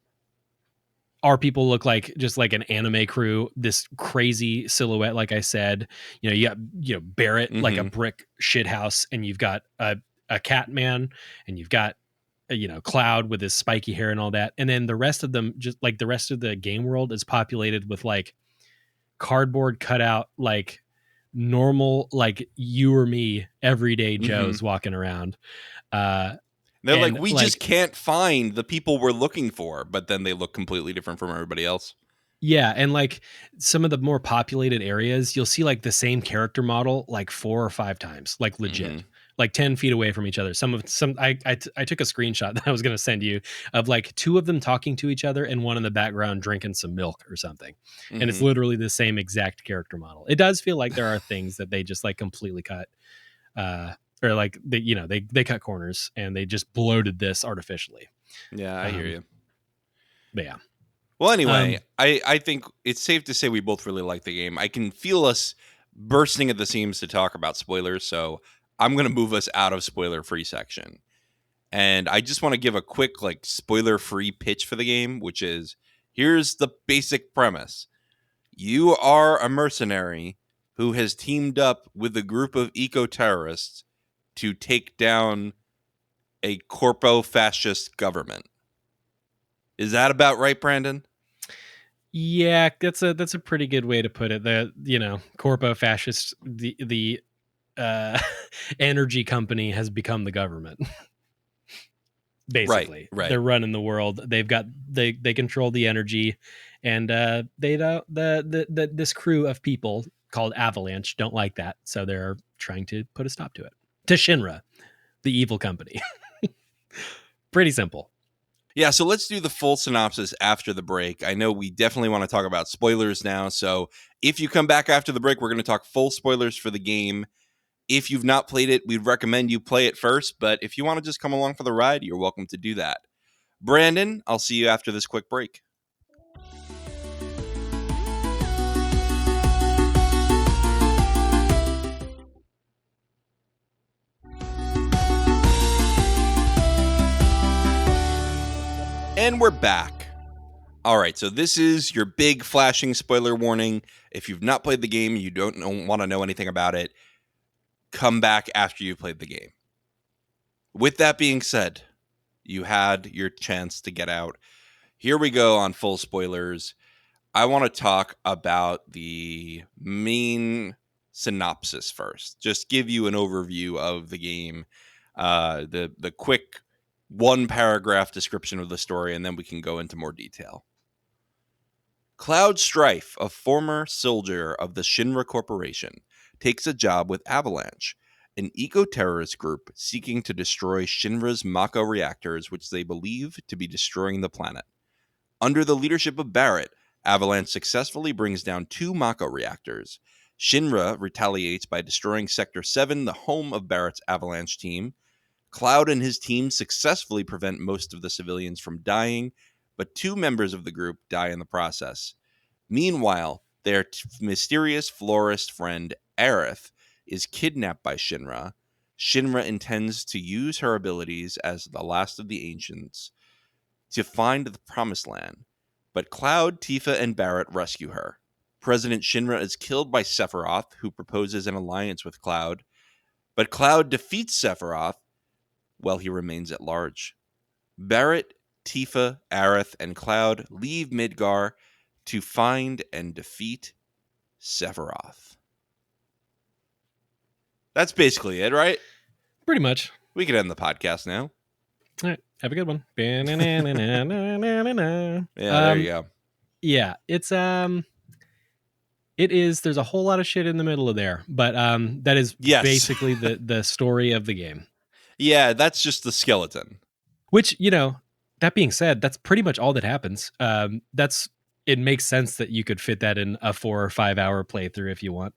our people look like just like an anime crew, this crazy silhouette. Like I said, you got, Barrett, like a Hmm. brick shit house, and you've got a cat man, and you've got Cloud with his spiky hair and all that. And then the rest of them, just like the rest of the game world, is populated with like cardboard cutout, like normal, like you or me, everyday Hmm. Joes walking around. Uh, They're like, and we just like, can't find the people we're looking for, but then they look completely different from everybody else. yeah, and like some of the more populated areas, you'll see like the same character model like 4 or 5 times, like Hmm. legit. like 10 feet away from each other. I took a screenshot that I was going to send you of like two of them talking to each other and one in the background drinking some milk or something. And it's Mm-hmm. literally the same exact character model. It does feel like there are things that they just like completely cut, or like they cut corners and they just bloated this artificially. Yeah, I hear you. But yeah. Well, anyway, I think it's safe to say we both really like the game. I can feel us bursting at the seams to talk about spoilers, so I'm going to move us out of spoiler-free section. And I just want to give a quick like spoiler-free pitch for the game, which is here's the basic premise. You are a mercenary who has teamed up with a group of eco-terrorists to take down a corpo-fascist government. Is that about right, Brandon? Yeah, that's a pretty good way to put it. The corpo fascist, the energy company has become the government. Basically, Right. they're running the world. They control the energy, and they don't this crew of people called Avalanche don't like that, so they're trying to put a stop to it. To Shinra, the evil company. Pretty simple. Yeah, so let's do the full synopsis after the break. I know we definitely want to talk about spoilers now, so if you come back after the break, we're going to talk full spoilers for the game. If you've not played it, we'd recommend you play it first, but if you want to just come along for the ride, you're welcome to do that. Brandon, I'll see you after this quick break. And we're back. All right, so this is your big flashing spoiler warning. If you've not played the game, you don't want to know anything about it, come back after you've played the game. With that being said, you had your chance to get out. Here we go on full spoilers. I want to talk about the main synopsis first. Just give you an overview of the game, the quick one paragraph description of the story, and then we can go into more detail. Cloud Strife, a former soldier of the Shinra Corporation, takes a job with Avalanche, an eco-terrorist group seeking to destroy Shinra's Mako reactors, which they believe to be destroying the planet. Under the leadership of Barrett, Avalanche successfully brings down 2 Mako reactors. Shinra retaliates by destroying Sector 7, the home of Barrett's Avalanche team. Cloud and his team successfully prevent most of the civilians from dying, but 2 members of the group die in the process. Meanwhile, their mysterious florist friend, Aerith, is kidnapped by Shinra. Shinra intends to use her abilities as the last of the ancients to find the promised land, but Cloud, Tifa, and Barrett rescue her. President Shinra is killed by Sephiroth, who proposes an alliance with Cloud, but Cloud defeats Sephiroth while he remains at large. Barrett, Tifa, Aerith, and Cloud leave Midgar to find and defeat Severance. That's basically it, right? Pretty much. We can end the podcast now. All right. Have a good one. Yeah, there you go. Yeah, it is. There's a whole lot of shit in the middle of there, but that is basically the story of the game. Yeah, that's just the skeleton. Which, that being said, that's pretty much all that happens. It makes sense that you could fit that in a 4 or 5 hour playthrough if you want.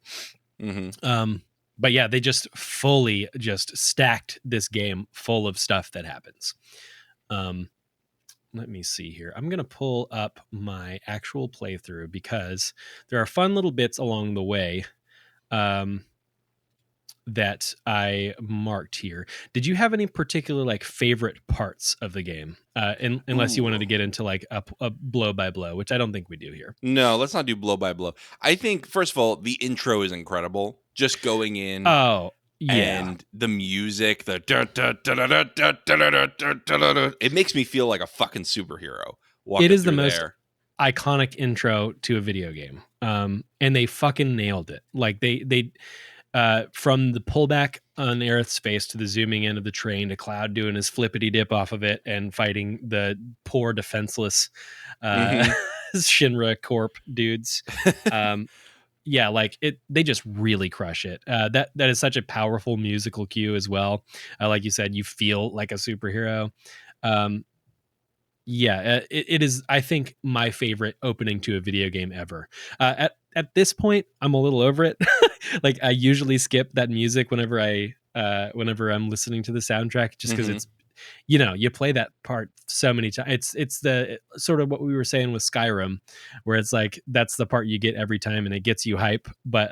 Mm-hmm. But yeah, they just fully just stacked this game full of stuff that happens. Let me see here. I'm going to pull up my actual playthrough because there are fun little bits along the way that I marked here. Did you have any particular like favorite parts of the game? Unless you wanted to get into like a blow by blow, which I don't think we do here. No, let's not do blow by blow. I think first of all, the intro is incredible. Just going in. Oh, yeah. And the music, it makes me feel like a fucking superhero. It is the most iconic intro to a video game. And they fucking nailed it. Like they from the pullback on Aerith's face to the zooming in of the train to Cloud doing his flippity dip off of it and fighting the poor defenseless Shinra Corp dudes. yeah, like they just really crush it. That is such a powerful musical cue as well. Like you said, you feel like a superhero. Um, yeah, it is. I think my favorite opening to a video game ever. At this point, I'm a little over it. Like I usually skip that music whenever I'm listening to the soundtrack, just because Hmm. it's you play that part so many times. It's the sort of what we were saying with Skyrim, where it's like that's the part you get every time and it gets you hype, but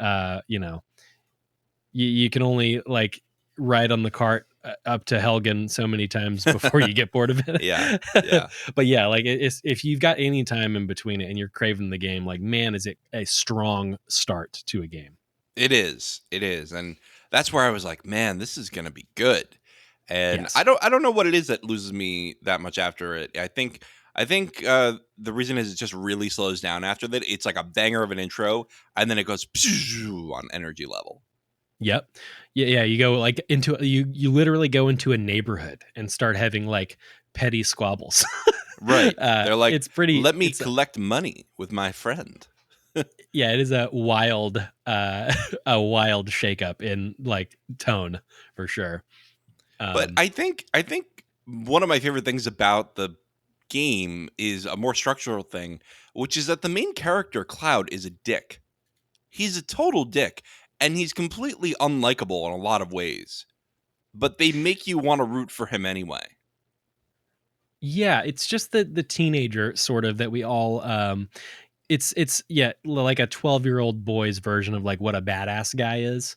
you can only like ride on the cart up to Helgen so many times before you get bored of Yeah, it. yeah. But yeah, like if you've got any time in between it and you're craving the game, like man, is it a strong start to a game. It is, and that's where I was like, man, this is gonna be good. And Yes. I don't know what it is that loses me that much after it. I think the reason is it just really slows down after that. It's like a banger of an intro, and then it goes on energy level. Yep. Yeah. You go like into you literally go into a neighborhood and start having like petty squabbles. Right. They're like, It's pretty. let me collect money with my friend. Yeah. It is a wild a wild shakeup in like tone for sure. But Um, I think one of my favorite things about the game is a more structural thing, which is that the main character Cloud is a dick. He's a total dick, and he's completely unlikable in a lot of ways. But they make you want to root for him anyway. yeah, it's just the teenager sort of that we all it's yeah, like a 12-year-old boy's version of like what a badass guy is.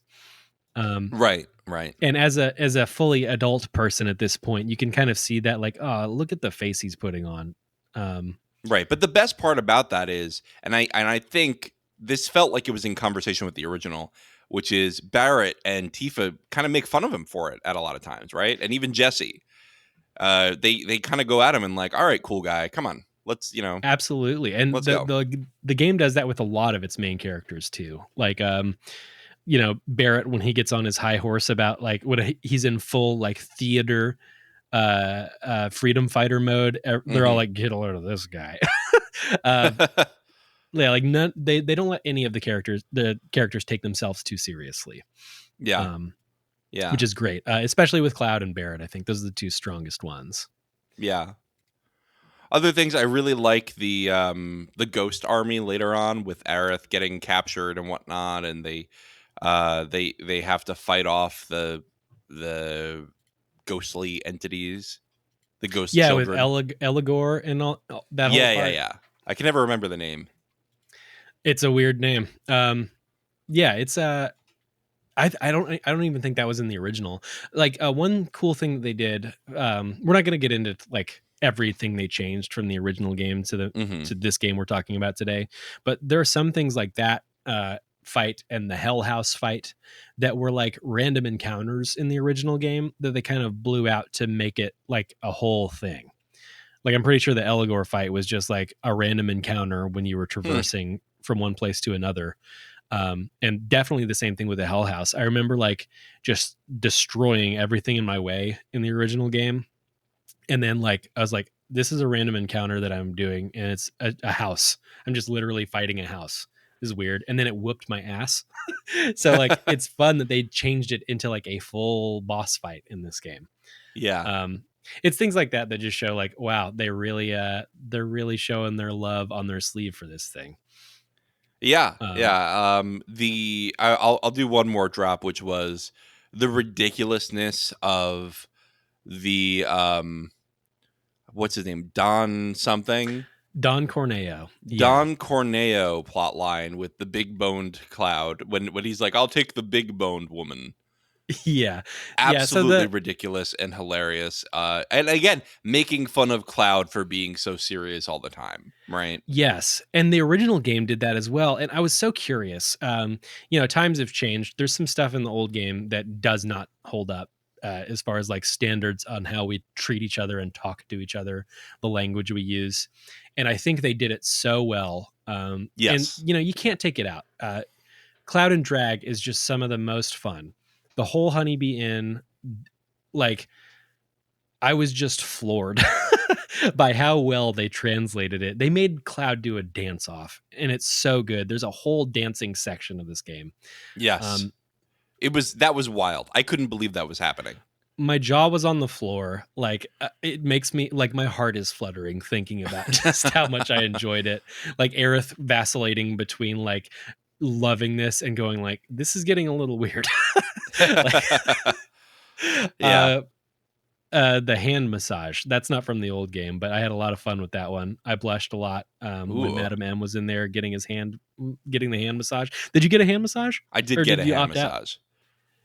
Um Right, right, and as a fully adult person at this point, you can kind of see that like, oh, look at the face he's putting on. Um right. But the best part about that is, and I think this felt like it was in conversation with the original, which is Barrett and Tifa kind of make fun of him for it at a lot of times, right? And even Jesse, they kind of go at him and like, all right, cool guy, come on, Absolutely. And let's the go. the game does that with a lot of its main characters too. Like Barrett when he gets on his high horse about like what he's in full like theater freedom fighter mode. They're all Hmm. like get a load of this guy. uh yeah, like none they don't let any of the characters take themselves too seriously. Yeah, Um yeah, which is great. Especially with Cloud and Barrett. I think those are the two strongest ones. yeah. Other things I really like the Ghost Army later on with Aerith getting captured and whatnot, and they have to fight off the ghostly entities, the ghost Yeah, with children. Eligor and all that whole Yeah, yeah, part. yeah. I can never remember the name. It's a weird name. Yeah, it's I don't even think that was in the original. Like one cool thing that they did. We're not going to get into like everything they changed from the original game Hmm. to this game we're talking about today, but there are some things like that fight and the Hell House fight that were like random encounters in the original game that they kind of blew out to make it like a whole thing. Like I'm pretty sure the Eligor fight was just like a random encounter when you were Hmm. traversing from one place to another. And definitely the same thing with the Hell House. I remember like just destroying everything in my way in the original game, and then like I was like, this is a random encounter that I'm doing, and it's a house. I'm just literally fighting a house. This is weird, and then it whooped my ass. So like it's fun that they changed it into like a full boss fight in this game. Yeah, Um, it's things like that that just show like, wow, they're really showing their love on their sleeve for this thing. yeah, Um, yeah. I'll do one more drop, which was the ridiculousness of the what's his name, Don something. Don Corneo, yeah. Don Corneo plot line with the big boned Cloud when he's like, I'll take the big boned woman. Yeah. Yeah, so Absolutely the ridiculous and hilarious. And again, making fun of Cloud for being so serious all the time, right? yes, and the original game did that as well, and I was so curious. Times have changed. There's some stuff in the old game that does not hold up as far as like standards on how we treat each other and talk to each other, the language we use, and I think they did it so well. And Yes. you can't take it out. Cloud and Drag is just some of the most fun. The whole Honeybee Inn, like I was just floored. by how well they translated it. They made Cloud do a dance off, and it's so good. There's a whole dancing section of this game. Yes. Um, That was wild. I couldn't believe that was happening. my jaw was on the floor. Like it makes me like my heart is fluttering thinking about just how much I enjoyed it. Like Aerith vacillating between like loving this and going like this is getting a little weird. like, Yeah. uh, the hand massage. That's not from the old game, but I had a lot of fun with that one. I blushed a lot when Ooh. Madam M was in there getting the hand massage. Did you get a hand massage, I did or get did a you hand opt out? massage.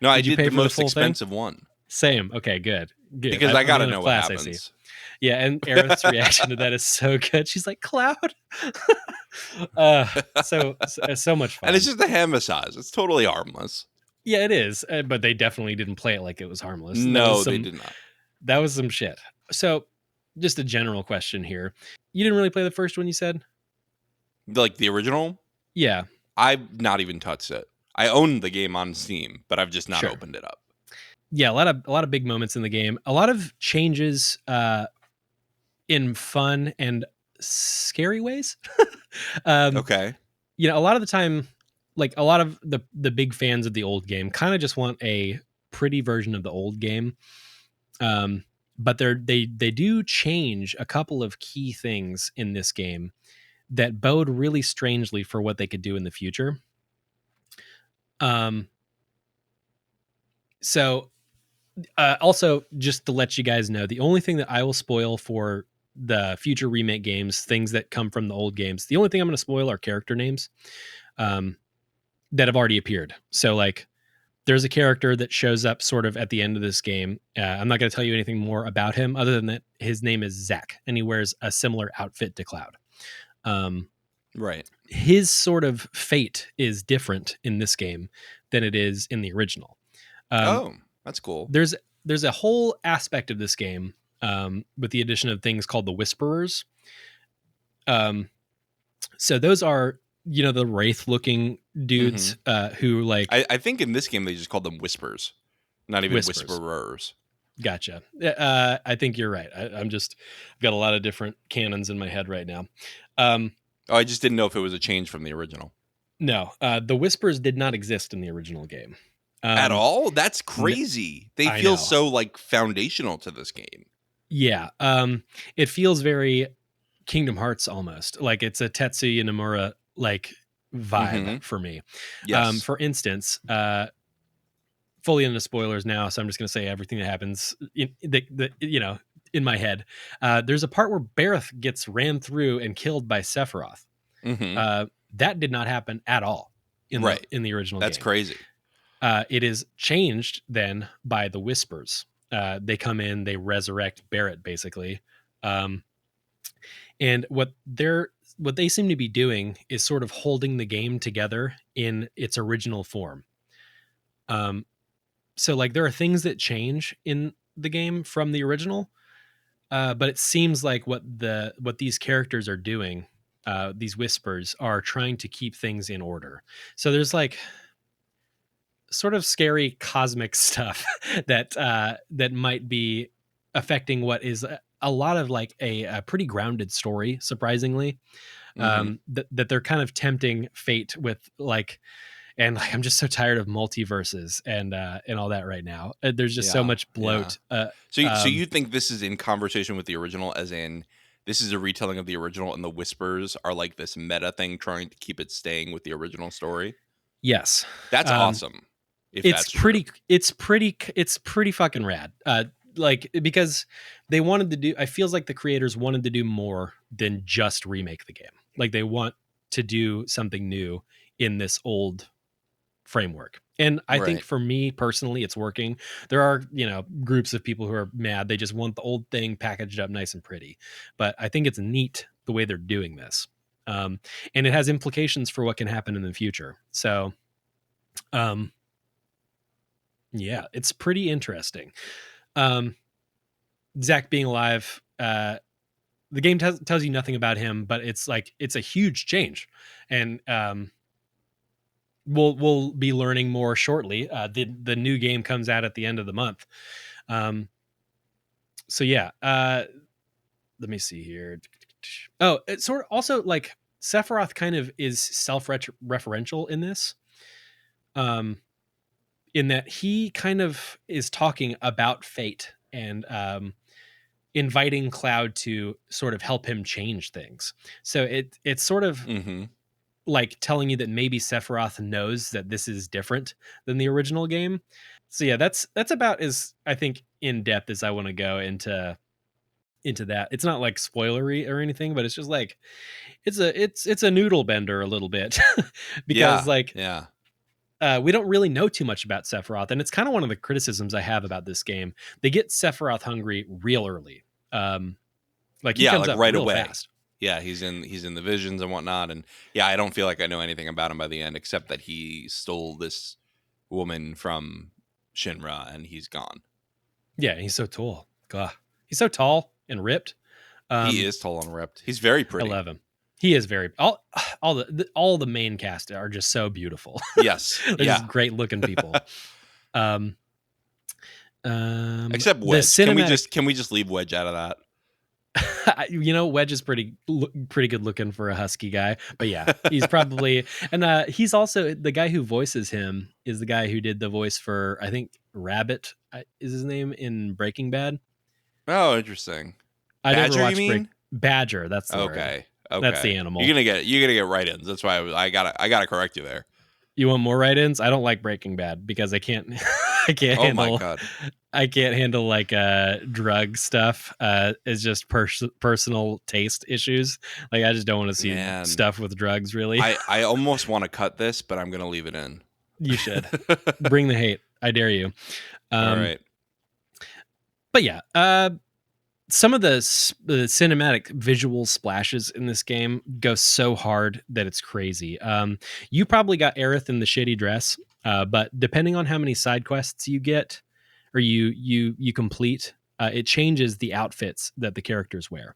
No, I Did you did pay the for the most full thing? expensive one Same. Okay, good. because I I'm got to in a know what class. I see. happens. Yeah, and Aerith's reaction to that is so good. She's like, Cloud. So much fun. And it's just a hand massage. It's totally harmless. Yeah, it is. But they definitely didn't play it like it was harmless. No, they did not. That was some shit. So, just a general question here. You didn't really play the first one, you said? Like the original? Yeah. I've not even touched it. I own the game on Steam, but I've just not Sure. opened it up. Yeah, a lot of big moments in the game. A lot of changes in fun and scary ways. Okay. You know, a lot of the time, like a lot of the big fans of the old game kind of just want a pretty version of the old game. But they do change a couple of key things in this game that bode really strangely for what they could do in the future. So also just to let you guys know, the only thing that I will spoil for the future remake games, things that come from the old games, the only thing I'm going to spoil are character names that have already appeared. So like there's a character that shows up sort of at the end of this game. I'm not going to tell you anything more about him other than that his name is Zack and he wears a similar outfit to Cloud. Right. His sort of fate is different in this game than it is in the original. Oh, that's cool. There's a whole aspect of this game with the addition of things called the Whisperers. So those are, you know, the wraith looking dudes who like I think in this game they just called them whispers, not even whisperers. Gotcha. I think you're right. I've got a lot of different canons in my head right now. I just didn't know if it was a change from the original. No, the whispers did not exist in the original game at all. That's crazy. They feel so like foundational to this game. Yeah. It feels very Kingdom Hearts almost, like it's a Tetsuya Nomura like vibe for me. Yes. For instance, fully into spoilers now, so I'm just going to say everything that happens in my head. There's a part where Bareth gets ran through and killed by Sephiroth. That did not happen at all in the original That's game. crazy. It is changed then by the Whispers. They come in, they resurrect Barrett basically. And what they seem to be doing is sort of holding the game together in its original form. So like there are things that change in the game from the original, but it seems like what these characters are doing, these Whispers, are trying to keep things in order. So there's like sort of scary cosmic stuff that might be affecting what is a lot of like a pretty grounded story, surprisingly. That they're kind of tempting fate with like. And like, I'm just so tired of multiverses and all that right now. There's just so much bloat. So you think this is in conversation with the original, as in this is a retelling of the original, and the Whispers are like this meta thing trying to keep it staying with the original story? Yes, that's awesome. It's pretty fucking rad. Like because they wanted to do. I feels like the creators wanted to do more than just remake the game. Like they want to do something new in this old framework. And I think for me personally, it's working. There are, groups of people who are mad. They just want the old thing packaged up nice and pretty. But I think it's neat the way they're doing this. And it has implications for what can happen in the future. So, yeah, it's pretty interesting. Zack being alive, the game tells you nothing about him, but it's a huge change. And, we'll be learning more shortly. The new game comes out at the end of the month. So yeah, let me see here. Oh, it's sort of also like Sephiroth kind of is self-referential in this. Um, in that he kind of is talking about fate and inviting Cloud to sort of help him change things. So it's sort of Mm-hmm. like telling you that maybe Sephiroth knows that this is different than the original game. So yeah, that's about as I think in depth as I want to go into that. It's not like spoilery or anything, but it's just like it's a noodle bender a little bit because Yeah. like Yeah. we don't really know too much about Sephiroth, and it's kind of one of the criticisms I have about this game. They get Sephiroth hungry real early. Like he Yeah, comes like up right real away. fast. Yeah, he's in the visions and whatnot, and yeah, I don't feel like I know anything about him by the end except that he stole this woman from Shinra and he's gone. Yeah, he's so tall. God, he's so tall and ripped. He Um, is tall and ripped. He's very I pretty. love him. He is very all the main cast are just so beautiful. Yes. They're just Yeah. great looking people. Um, Except the Wedge. Can we cinematic, just leave Wedge out of that? you know, Wedge is pretty good looking for a husky guy, but yeah, he's probably and he's also the guy who voices him is the guy who did the voice for I think Rabbit is his name in Breaking Bad. Oh, interesting. I never Badger, you watched mean? Badger. That's the word. Okay. That's the Okay. You're animal. gonna get write-ins. That's why I gotta correct you there. You want more write-ins? I don't like Breaking Bad because I can't I can't Oh my handle god. I can't handle like drug stuff. It's just personal taste issues. Like I just don't want to see Man. stuff with drugs really. I almost want to cut this, but I'm gonna leave it in. You should. Bring the hate. I dare you. All Um right. but yeah, some of the cinematic visual splashes in this game go so hard that it's crazy. You probably got Aerith in the shitty dress, but depending on how many side quests you get or you complete, it changes the outfits that the characters wear.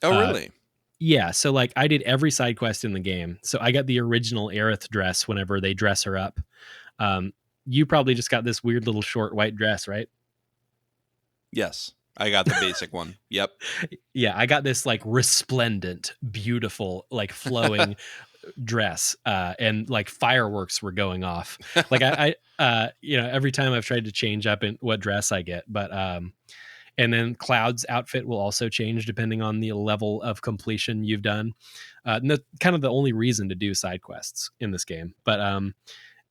Oh Uh, really? yeah, so like I did every side quest in the game, so I got the original Aerith dress whenever they dress her up. Um, you probably just got this weird little short white dress, right? Yes. I got the basic one. Yep. Yeah, I got this like resplendent, beautiful, like flowing dress, and like fireworks were going off. Like you know, every time I've tried to change up in what dress I get, but and then Cloud's outfit will also change depending on the level of completion you've done. Kind of the only reason to do side quests in this game, but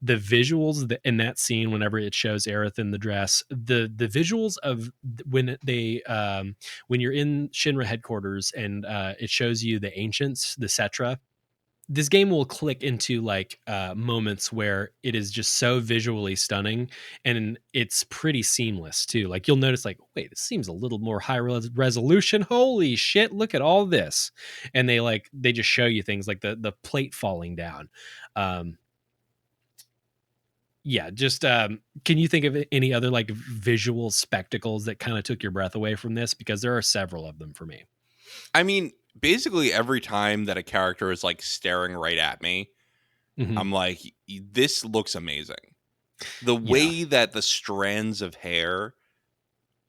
the visuals in that scene whenever it shows Aerith in the dress, the visuals of when they when you're in Shinra headquarters and it shows you the ancients, the Cetra. This game will click into like moments where it is just so visually stunning and it's pretty seamless too. Like you'll notice like, wait, this seems a little more high resolution. Holy shit, look at all this. And they just show you things like the plate falling down. Um, yeah, just can you think of any other like visual spectacles that kind of took your breath away from this? Because there are several of them for me. I mean, basically every time that a character is like staring right at me, Mhm. I'm like, this looks amazing. The Yeah, way that the strands of hair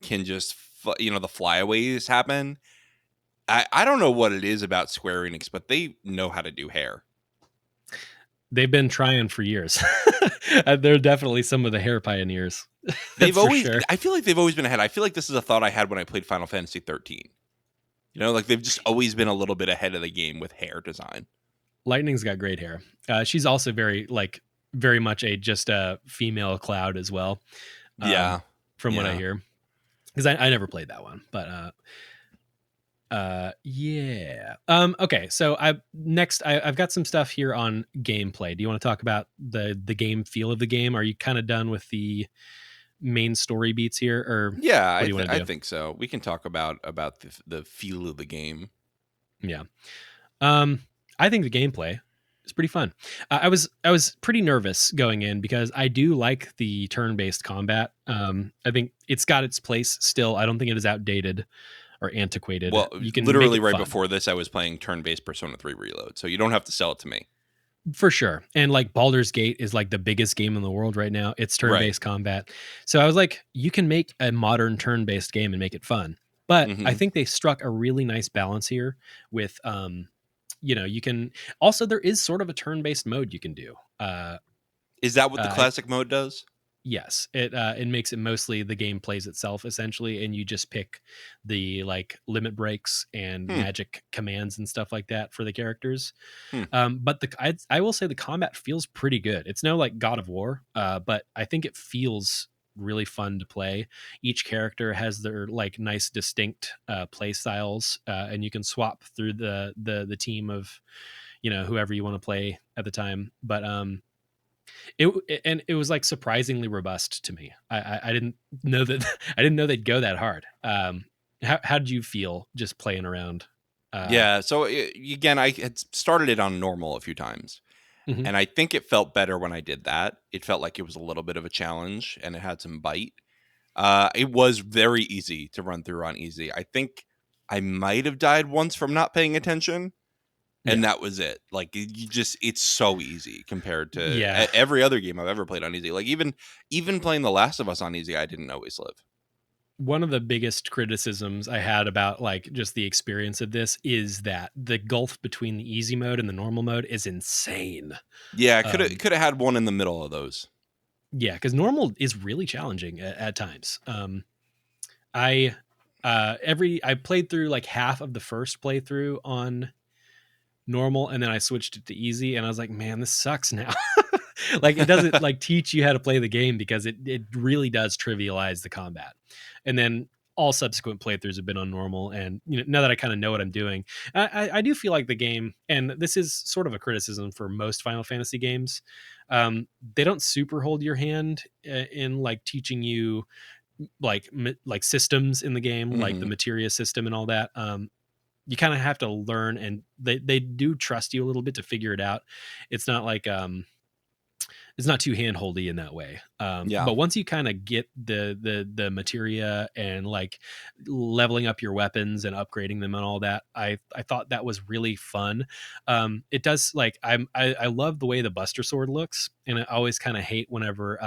can just, the flyaways happen. I don't know what it is about Square Enix, but they know how to do hair. they've been trying for years. They're definitely some of the hair pioneers. They've That's for always, sure. I feel like they've always been ahead. I feel like this is a thought I had when I played Final Fantasy 13. Like they've just always been a little bit ahead of the game with hair design. Lightning's got great hair. She's also very much just a female Cloud as well. Yeah. From what I Yeah. hear, because I never played that one, but yeah. Okay, so I've got some stuff here on gameplay. Do you want to talk about the game feel of the game? Are you kind of done with the main story beats here, or Yeah, what do you want I to do? think so. We can talk about the feel of the game. Yeah. Um, I think the gameplay is pretty fun. I was pretty nervous going in because I do like the turn-based combat. I think it's got its place still. I don't think it is outdated or antiquated. Well, You can make literally it right fun before this, I was playing turn-based Persona 3 Reload, so you don't have to sell it to me. for sure. And like Baldur's Gate is like the biggest game in the world right now. It's Right. turn-based combat. So I was like, you can make a modern turn-based game and make it fun. But I Mhm. think they struck a really nice balance here with you can also, there is sort of a turn-based mode you can do. Is that what the I classic mode does? Yes, it makes it mostly the game plays itself essentially, and you just pick the like limit breaks and Hmm. magic commands and stuff like that for the characters. Hmm. But I will say the combat feels pretty good. It's no like God of War, but I think it feels really fun to play. Each character has their like nice distinct play styles, and you can swap through the team of whoever you want to play at the time. But it was like surprisingly robust to me. I didn't know that I didn't know they'd go that hard. How did you feel just playing around? Uh, Yeah, so, again, I had started it on normal a few times, mhm. and I think it felt better when I did that. It felt like it was a little bit of a challenge, and it had some bite. It was very easy to run through on easy. I think I might have died once from not paying attention, and Yeah, that was it. Like, you just it's so easy compared to yeah. every other game I've ever played on easy. Like, even playing The Last of Us on easy, I didn't always live. One of the biggest criticisms I had about like just the experience of this is that the gulf between the easy mode and the normal mode is insane. Yeah, Um, coulda had one in the middle of those. yeah, because normal is really challenging at times. I I played through like half of the first playthrough on normal, and then I switched it to easy, and I was like, man, this sucks now. Like, it doesn't like teach you how to play the game because it really does trivialize the combat. And then all subsequent playthroughs have been on normal, and now that I kind of know what I'm doing, I do feel like the game, and this is sort of a criticism for most Final Fantasy games, they don't super hold your hand in like teaching you like systems in the game, like the Mhm. materia system and all that. You kind of have to learn, and they do trust you a little bit to figure it out. It's not like it's not too handholdy in that way. Yeah. But once you kind of get the materia and like leveling up your weapons and upgrading them and all that, I thought that was really fun. It does like I love the way the Buster Sword looks, and I always kind of hate whenever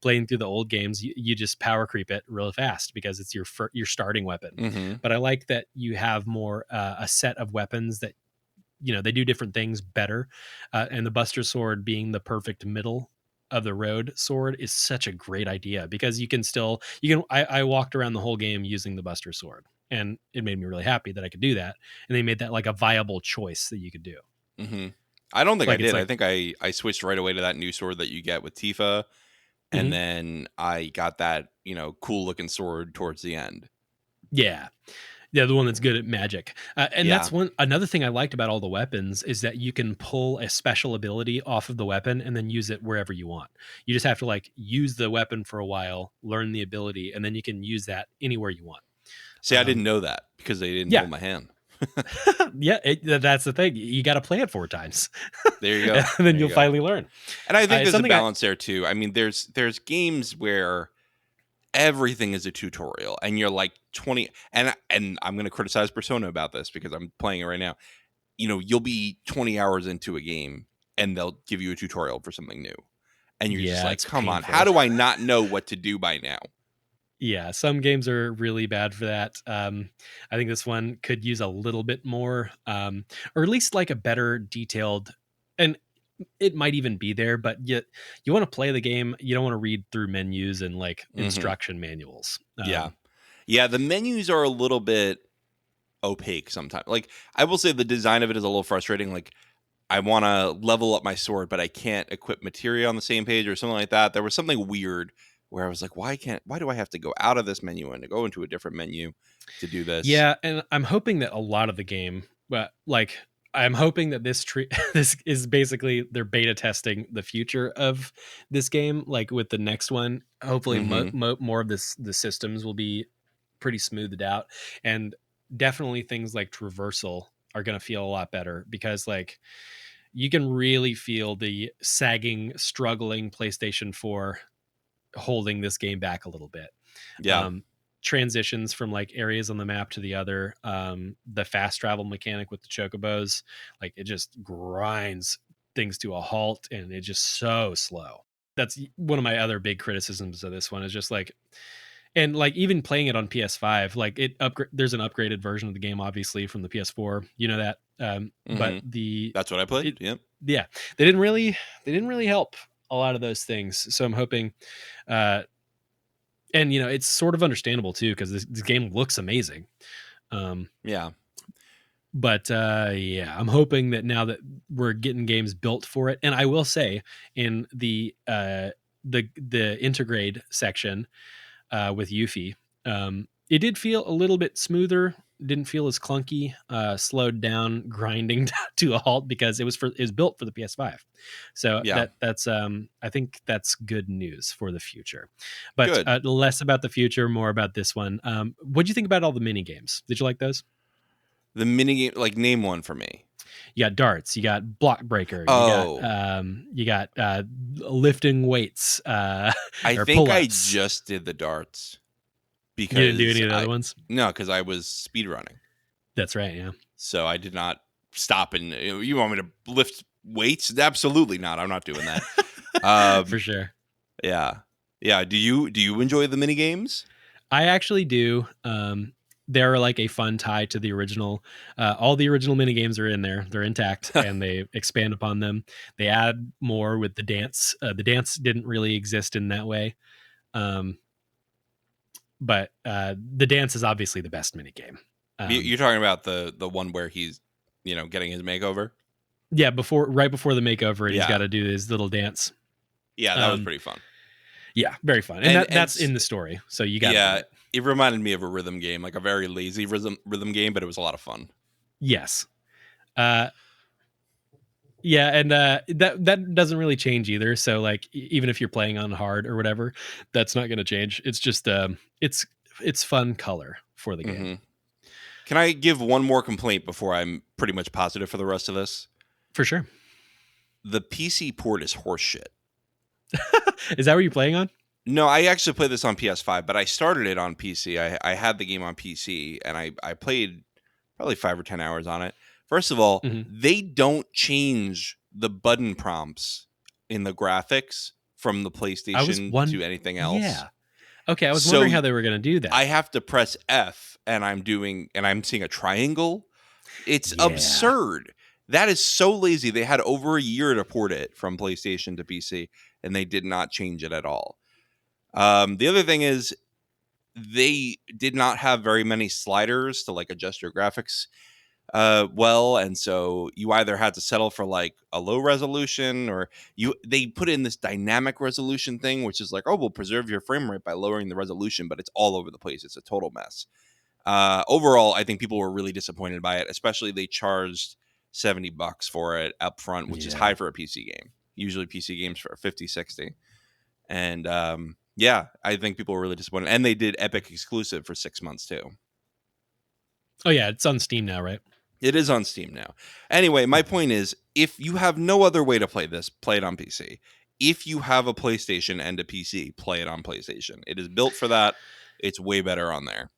playing through the old games you just power creep it real fast because it's your starting weapon. Mhm. But I like that you have more a set of weapons that they do different things better, and the Buster Sword being the perfect middle of the road sword is such a great idea because I walked around the whole game using the Buster Sword, and it made me really happy that I could do that, and they made that like a viable choice that you could do. Mhm. I don't think I Like, it's did. I like, think I switched right away to that new sword that you get with Tifa, and mhm, then I got that, cool looking sword towards the end. yeah. Yeah, the one that's good at magic. And Yeah. that's another thing I liked about all the weapons is that you can pull a special ability off of the weapon and then use it wherever you want. You just have to like use the weapon for a while, learn the ability, and then you can use that anywhere you want. See, I didn't Um, know that because they didn't yeah, hold my hand. yeah, that's the thing. You got to play it 4 times, There you and go. then There you you'll go. finally learn. And I think It's there's a something I. balance there too. I mean, there's games where everything is a tutorial and you're like 20, and I'm going to criticize Persona about this because I'm playing it right now. You'll be 20 hours into a game and they'll give you a tutorial for something new. And you're just Yeah, like, it's "Come on, how painful. do I not know what to do by now?" Yeah, some games are really bad for that. I think this one could use a little bit more, or at least like a better detailed. And it might even be there, but you want to play the game. You don't want to read through menus and like Mhm. instruction manuals. Yeah. Yeah, the menus are a little bit opaque sometimes. Like, I will say the design of it is a little frustrating. Like, I want to level up my sword, but I can't equip materia on the same page or something like that. There was something weird where I was like, why do I have to go out of this menu and to go into a different menu to do this? Yeah, and I'm hoping that a lot of the game, but like I'm hoping that this is basically they're beta testing the future of this game. Like with the next one, hopefully Mhm. more of the systems will be pretty smoothed out, and definitely things like traversal are going to feel a lot better because like you can really feel the sagging, struggling PlayStation 4 holding this game back a little bit. Yeah. um, Transitions from like areas on the map to the other, the fast travel mechanic with the chocobos, like it just grinds things to a halt and it's just so slow. That's one of my other big criticisms of this one is just like And like even playing it on PS5, like there's an upgraded version of the game, obviously from the PS4. You know that, but Hmm. That's what I played. it, Yep. yeah, they didn't really help a lot of those things. So I'm hoping, uh, and it's sort of understandable too because this game looks amazing. Um, Yeah. but yeah, I'm hoping that now that we're getting games built for it, and I will say in the intergrade section with Yuffie. It did feel a little bit smoother. Didn't feel as clunky, slowed down, grinding to a halt because it was built for the PS5. So Yeah. that's I think that's good news for the future. But Good. less about the future, more about this one. What do you think about all the mini games? Did you like those? The mini game, like name one for me. You got darts, you got block breaker, Oh, you got lifting weights, I or think pull I ups. just did the darts You didn't do because any of the other I ones. no, because I was speed running. That's right. Yeah, So I did not stop and you want me to lift weights? Absolutely not. I'm not doing that. for Um, sure. yeah. Yeah. Do you enjoy the mini games? I actually do. They're like a fun tie to the original. All the original mini games are in there; they're intact, and they expand upon them. They add more with the dance. The dance didn't really exist in that way, um, but the dance is obviously the best mini game. Um, You're talking about the one where he's getting his makeover. yeah, right before the makeover, and he's got Yeah. to do his little dance. Yeah, that was Um, pretty fun. yeah, very fun, and And that's in the story, so you got to do yeah, it. it reminded me of a rhythm game, like a very lazy rhythm game, but it was a lot of fun. Yes. Uh, Yeah, and that doesn't really change either. So like even if you're playing on hard or whatever, that's not going to change. It's just it's fun color for the game. Hmm. Can I give one more complaint before I'm pretty much positive for the rest of this? For sure. The PC port is horseshit. Is that what you're playing on? No, I actually played this on PS5, but I started it on PC. I had the game on PC, and I played probably 5 or 10 hours on it. First of all, Hmm. they don't change the button prompts in the graphics from the I was PlayStation one to anything else. Yeah. Okay, I was So wondering how they were going to do that. I have to press F, and I'm seeing a triangle. It's Yeah. absurd. That is so lazy. They had over a year to port it from PlayStation to PC, and they did not change it at all. The other thing is they did not have very many sliders to like adjust your graphics well, and so you either had to settle for like a low resolution, or they put in this dynamic resolution thing, which is like, oh, we'll preserve your frame rate by lowering the resolution, but it's all over the place. It's a total mess. Overall, I think people were really disappointed by it, especially they charged $70 for it up front, which is Yeah. high for a PC game. Usually PC games for 50, 60. And yeah, I think people were really disappointed. And they did Epic exclusive for 6 months too. Oh yeah, it's on Steam now, right? It is on Steam now. Anyway, my point is, if you have no other way to play this, play it on PC. If you have a PlayStation and a PC, play it on PlayStation. It is built for that. It's way better on there.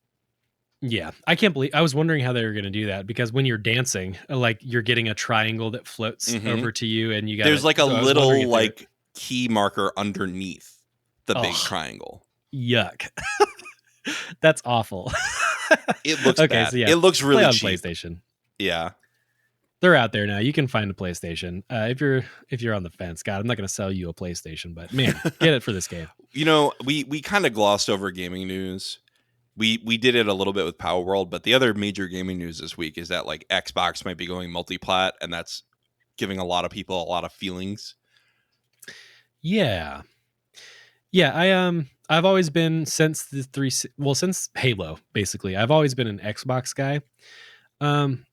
Yeah, I can't believe I was wondering how they were going to do that because when you're dancing, like you're getting a triangle that floats Hmm. over to you, and you got There's to. like a So I was wondering little if they're. like key marker underneath the big Oh, triangle. yuck! That's awful. It looks Okay, so bad. yeah, It looks play really on cheap. PlayStation. Yeah. They're out there now. You can find a PlayStation. If you're on the fence, God, I'm not going to sell you a PlayStation, but man, get it for this game. We kind of glossed over gaming news. We did it a little bit with Power World, but the other major gaming news this week is that like Xbox might be going multi-plat, and that's giving a lot of people a lot of feelings. Yeah, yeah. I've always been since since Halo, basically. I've always been an Xbox guy. Um,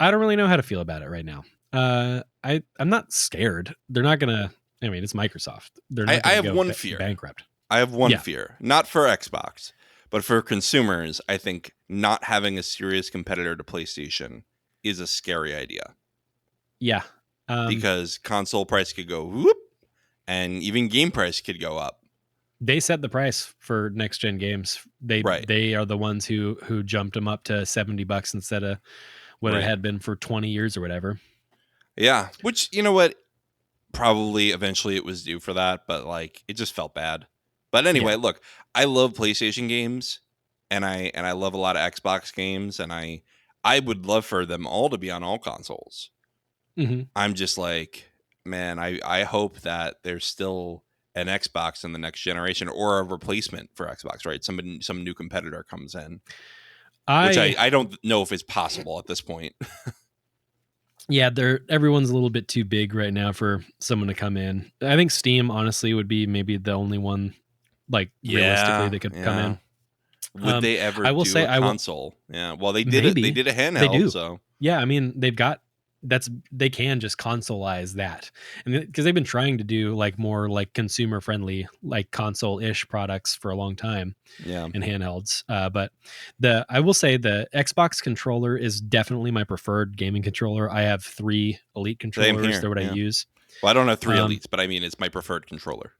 I don't really know how to feel about it right now. I'm not scared. They're not gonna. I mean, it's Microsoft. They're I, not I gonna have go one fear. bankrupt. I have one Yeah, fear, not for Xbox, but for consumers. I think not having a serious competitor to PlayStation is a scary idea yeah. Um, because console price could go whoop, and even game price could go up. they set the price for next gen games. They Right. they are the ones who jumped them up to $70 instead of what it Right. had been for 20 years or whatever. Yeah. Which, you know what? Probably eventually it was due for that, but like it just felt bad. But Yeah. anyway, look, I love PlayStation games, and I love a lot of Xbox games, and I would love for them all to be on all consoles. Hmm. I'm just like, man, I hope that there's still an Xbox in the next generation or a replacement for Xbox, right? Some new competitor comes in, which I I don't know if it's possible at this point. Yeah, they're everyone's a little bit too big right now for someone to come in. I think Steam honestly would be maybe the only one like realistically Yeah, that could come yeah. in. Would they ever I will do say a I will console? Yeah. Well, they did it. They maybe did a they handheld, do. so Yeah, I mean they've got that's they can just consoleize that, and because they've been trying to do like more like consumer friendly like console ish products for a long time yeah. and handhelds. But the I will say the Xbox controller is definitely my preferred gaming controller. I have 3 Elite Same controllers. They're here. what I Yeah. use. Well, I don't have 3 Um, elites, but I mean it's my preferred controller.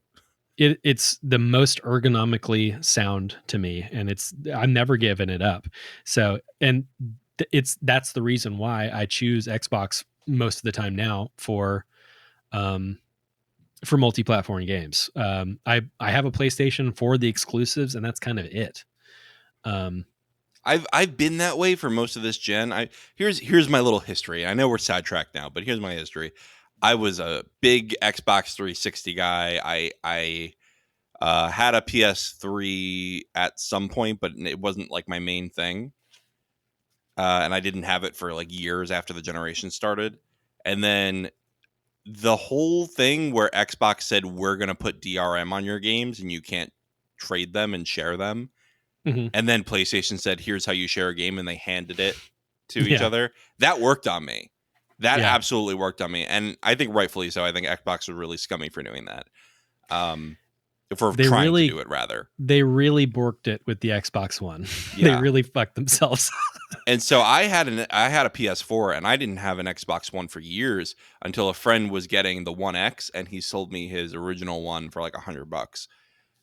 it's the most ergonomically sound to me, and I'm never giving it up. So, and it's that's the reason why I choose Xbox most of the time now um for multi-platform games. I have a PlayStation for the exclusives, and that's kind of it. Um, I've been that way for most of this gen. Here's my little history. I know we're sidetracked now, but here's my history. I was a big Xbox 360 guy. I had a PS3 at some point, but it wasn't like my main thing. And I didn't have it for like years after the generation started. And then the whole thing where Xbox said we're going to put DRM on your games and you can't trade them and share them. mhm. And then PlayStation said, here's how you share a game, and they handed it to each Yeah, other. That worked on me. That yeah. absolutely worked on me. And I think rightfully so. I think Xbox was really scummy for doing that. For They trying to really do it, rather. they really borked it with the Xbox One. They Yeah. really fucked themselves. And so I had a PS4 and I didn't have an Xbox One for years until a friend was getting the One X and he sold me his original one for like $100.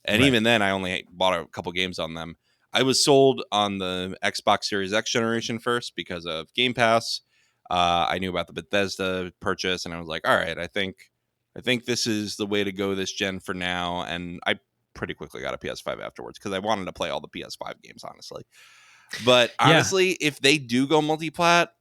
And Right. even then, I only bought a couple games on them. I was sold on the Xbox Series X generation first because of Game Pass. I knew about the Bethesda purchase, and I was like, "All right, I think this is the way to go this gen for now." And I pretty quickly got a PS5 afterwards because I wanted to play all the PS5 games, honestly. But Yeah. honestly, if they do go multi-plat,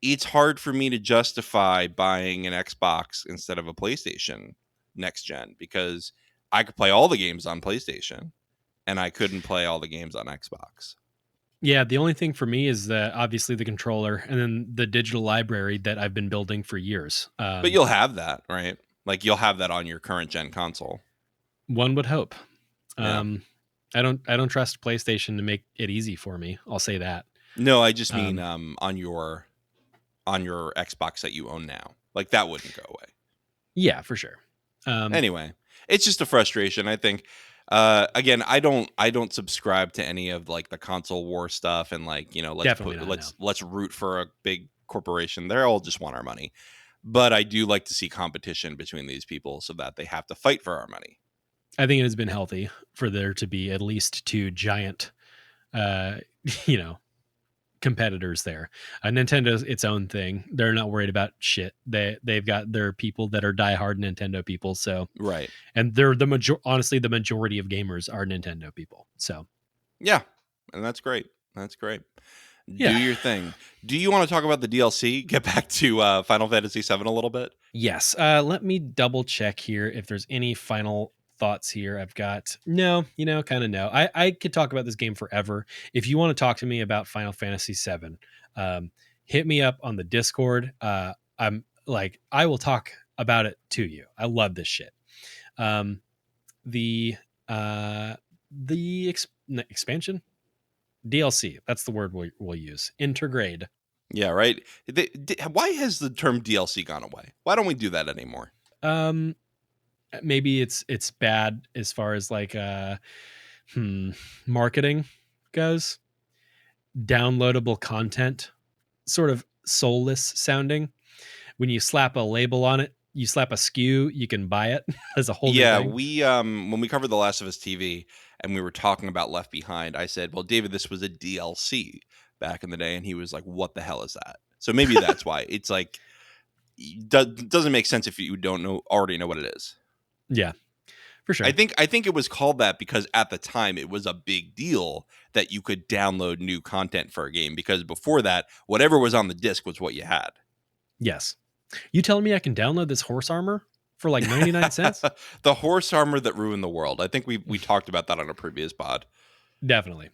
it's hard for me to justify buying an Xbox instead of a PlayStation next gen because I could play all the games on PlayStation and I couldn't play all the games on Xbox. Yeah, the only thing for me is that obviously the controller and then the digital library that I've been building for years. But you'll have that, right? Like you'll have that on your current gen console. One would hope. Yeah. Um, I don't trust PlayStation to make it easy for me. I'll say that. No, I just mean Um, on your Xbox that you own now. Like that wouldn't go away. yeah, for sure. Um, Anyway, it's just a frustration. I think again, I don't subscribe to any of like the console war stuff and like, Definitely not. No. let's root for a big corporation. They all just want our money. But I do like to see competition between these people so that they have to fight for our money. I think it has been healthy for there to be at least 2 giant, uh, you know, competitors there. Nintendo's its own thing. They're not worried about shit. They've got their people that are diehard Nintendo people. So, Right. and they're honestly the majority of gamers are Nintendo people. So Yeah. And that's great. That's great. Do yeah. your thing. Do you want to talk about the DLC? Get back to Final Fantasy VII a little bit? Yes. Let me double check here if there's any final thoughts here. I've got no, kind of no. I could talk about this game forever. If you want to talk to me about Final Fantasy VII, hit me up on the Discord. I'm like, I will talk about it to you. I love this shit. Um, the uh, expansion DLC. That's the word we'll use. Intergrade. Yeah, right. Why has the term DLC gone away? Why don't we do that anymore? Um, maybe it's bad as far as like marketing goes. Downloadable content, sort of soulless sounding. When you slap a label on it, you slap a SKU, you can buy it as a whole new Yeah, thing. we when we covered The Last of Us TV and we were talking about Left Behind, I said, "Well, David, this was a DLC back in the day," and he was like, "What the hell is that?" So maybe that's why it's like doesn't make sense if you don't already know what it is. Yeah, for sure. I think it was called that because at the time it was a big deal that you could download new content for a game, because before that, whatever was on the disc was what you had. Yes. You telling me I can download this horse armor for like 99 cents? The horse armor that ruined the world. I think we talked about that on a previous pod. Definitely.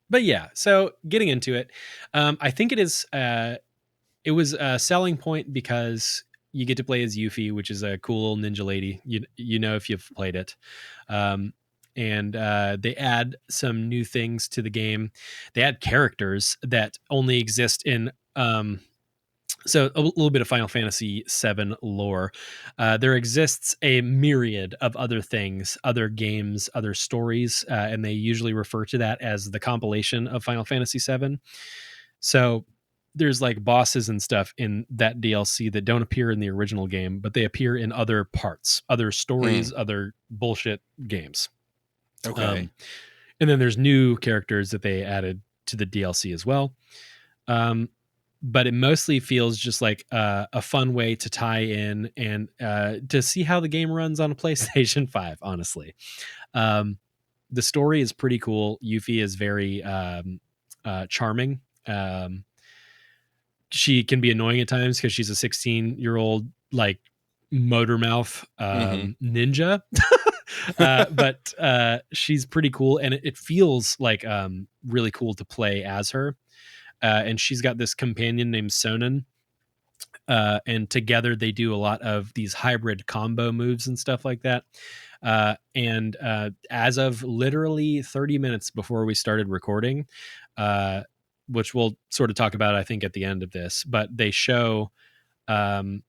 But yeah, so getting into it, I think it was a selling point because you get to play as Yuffie, which is a cool ninja lady. You know if you've played it, um, and they add some new things to the game. They add characters that only exist in. So a little bit of Final Fantasy VII lore. There exists a myriad of other things, other games, other stories, and they usually refer to that as the compilation of Final Fantasy VII. So there's like bosses and stuff in that DLC that don't appear in the original game, but they appear in other parts, other stories, other bullshit games. Okay. Um, and then there's new characters that they added to the DLC as well. Um, but it mostly feels just like a fun way to tie in and to see how the game runs on a PlayStation 5, honestly. Um, the story is pretty cool. Yuffie is very charming. She can be annoying at times because she's a 16-year-old like motor mouth Mm-hmm. ninja. But she's pretty cool, and it feels like really cool to play as her. And she's got this companion named Sonnen, and together they do a lot of these hybrid combo moves and stuff like that. And as of literally 30 minutes before we started recording, uh, which we'll sort of talk about, I think, at the end of this, but they show um,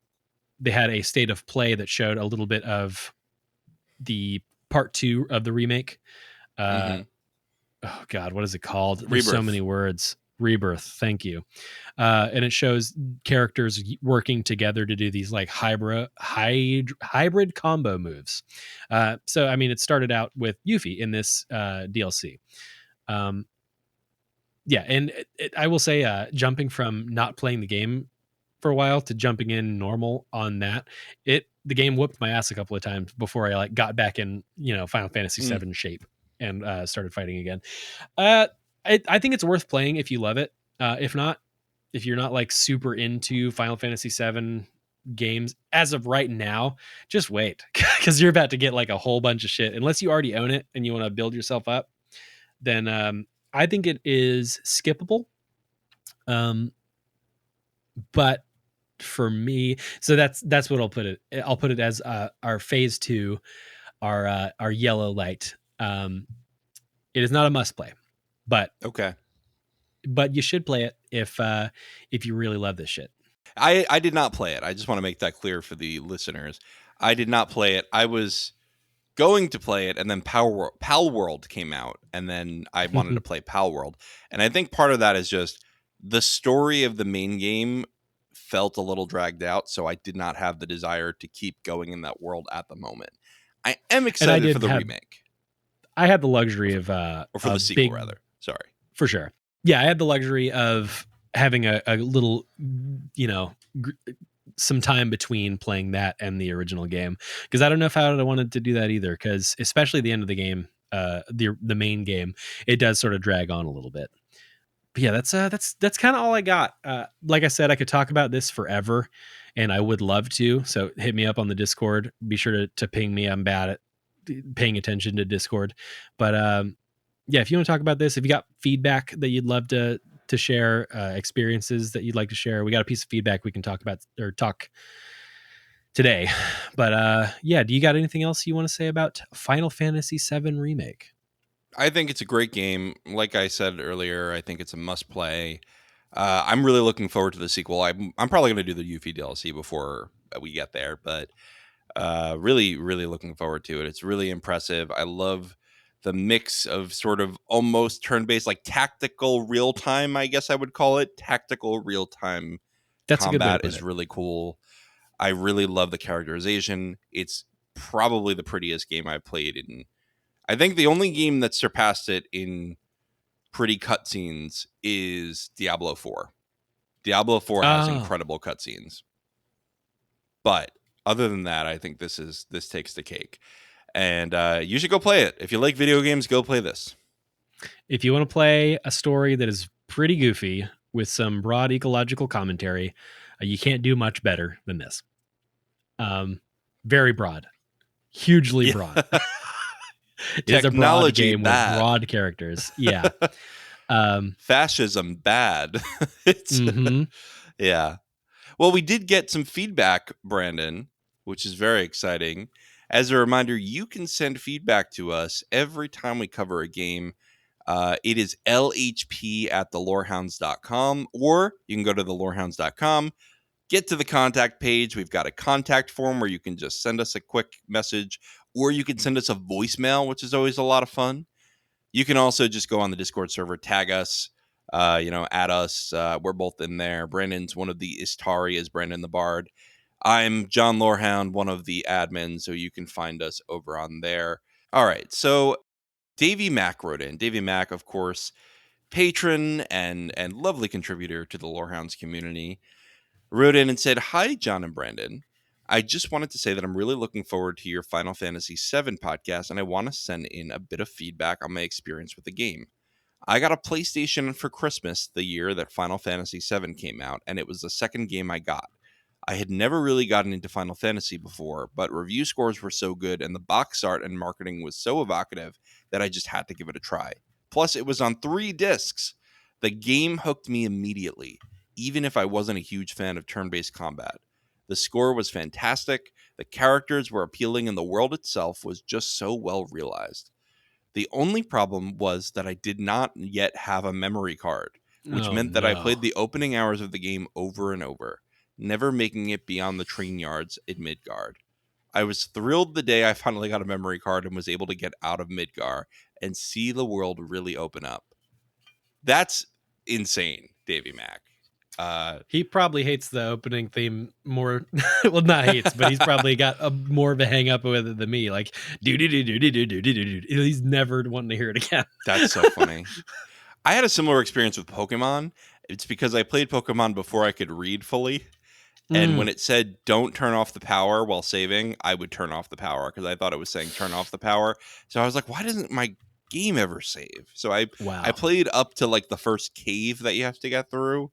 they had a state of play that showed a little bit of the part two of the remake. Uh, Mm-hmm. oh God, what is it called? There's so Rebirth. many words. Rebirth. Thank you. And it shows characters working together to do these like hybrid combo moves. So I mean, it started out with Yuffie in this DLC. Um, yeah, and I will say, jumping from not playing the game for a while to jumping in normal on that, the game whooped my ass a couple of times before I like got back in Final Fantasy Mm. VII shape and started fighting again. Uh, I think it's worth playing if you love it. If not, if you're not like super into Final Fantasy VII games as of right now, just wait because you're about to get like a whole bunch of shit. Unless you already own it and you want to build yourself up, then I think it is skippable. Um, but for me, so that's what I'll put it. I'll put it as our phase two, our yellow light. It is not a must play, but Okay. you should play it if you really love this shit. I did not play it. I just want to make that clear for the listeners. I did not play it. I was going to play it, and then Pal World came out, and then I wanted to play Pal World. And I think part of that is just the story of the main game felt a little dragged out, so I did not have the desire to keep going in that world at the moment. I am And excited for the remake, I had the luxury or of for a the sequel big, rather. Sorry. for sure. Yeah, I had the luxury of having a little, you know, some time between playing that and the original game, because I don't know if I wanted to do that either. Because especially the end of the game, the main game, it does sort of drag on a little bit. But yeah, that's kind of all I got. Like I said, I could talk about this forever, and I would love to. So hit me up on the Discord. Be sure to ping me. I'm bad at paying attention to Discord, but yeah, if you want to talk about this, if you got feedback that you'd love to share, experiences that you'd like to share, we got a piece of feedback we can talk about or talk today. But yeah, do you got anything else you want to say about Final Fantasy VII Remake? I think it's a great game. Like I said earlier, I think it's a must play. I'm really looking forward to the sequel. I'm probably going to do the Yuffie DLC before we get there, but really, really looking forward to it. It's really impressive. I love the mix of sort of almost turn-based, like tactical real time, I guess I would call it. Tactical real time That's a good way to combat put is it. really cool. I really love the characterization. It's probably the prettiest game I've played in. I think the only game that surpassed it in pretty cutscenes is Diablo 4. Diablo 4 has Oh, incredible cutscenes, but Other than that, I think this takes the cake. And you should go play it. If you like video games, go play this. If you want to play a story that is pretty goofy with some broad ecological commentary, you can't do much better than this. Very broad, hugely Yeah. broad. It is a broad Technology game with bad. broad characters. Yeah. Fascism bad. It's Mm-hmm. yeah. Well, we did get some feedback, Brandon, which is very exciting. As a reminder, you can send feedback to us every time we cover a game. It is lhp at thelorehounds.com, or you can go to thelorehounds.com, get to the contact page. We've got a contact form where you can just send us a quick message, or you can send us a voicemail, which is always a lot of fun. You can also just go on the Discord server, tag us, add us. We're both in there. Brandon's one of the Istari is Brandon the Bard. I'm John Lorehound, one of the admins, so you can find us over on there. All right, so Davey Mack wrote in. Davey Mack, of course, patron and lovely contributor to the Lorehounds community, wrote in and said, "Hi, John and Brandon. I just wanted to say that I'm really looking forward to your Final Fantasy VII podcast, and I want to send in a bit of feedback on my experience with the game. I got a PlayStation for Christmas the year that Final Fantasy VII came out, and it was the second game I got. I had never really gotten into Final Fantasy before, but review scores were so good and the box art and marketing was so evocative that I just had to give it a try. Plus, it was on 3 discs. The game hooked me immediately, even if I wasn't a huge fan of turn based combat. The score was fantastic, the characters were appealing, and the world itself was just so well realized. The only problem was that I did not yet have a memory card, which Oh meant that I no. played the opening hours of the game over and over, never making it beyond the train yards in Midgar. I was thrilled the day I finally got a memory card and was able to get out of Midgar and see the world really open up. That's insane, Davy Mack. He probably hates the opening theme more. Well, not hates, but he's probably got more of a hang up with it than me. Like, do do do do do do do do do. He's never wanting to hear it again. That's so funny. I had a similar experience with Pokemon. It's because I played Pokemon before I could read fully. And when Mm, it said don't turn off the power while saving, I would turn off the power because I thought it was saying turn off the power. So I was like, why doesn't my game ever save? So I wow. played up to like the first cave that you have to get through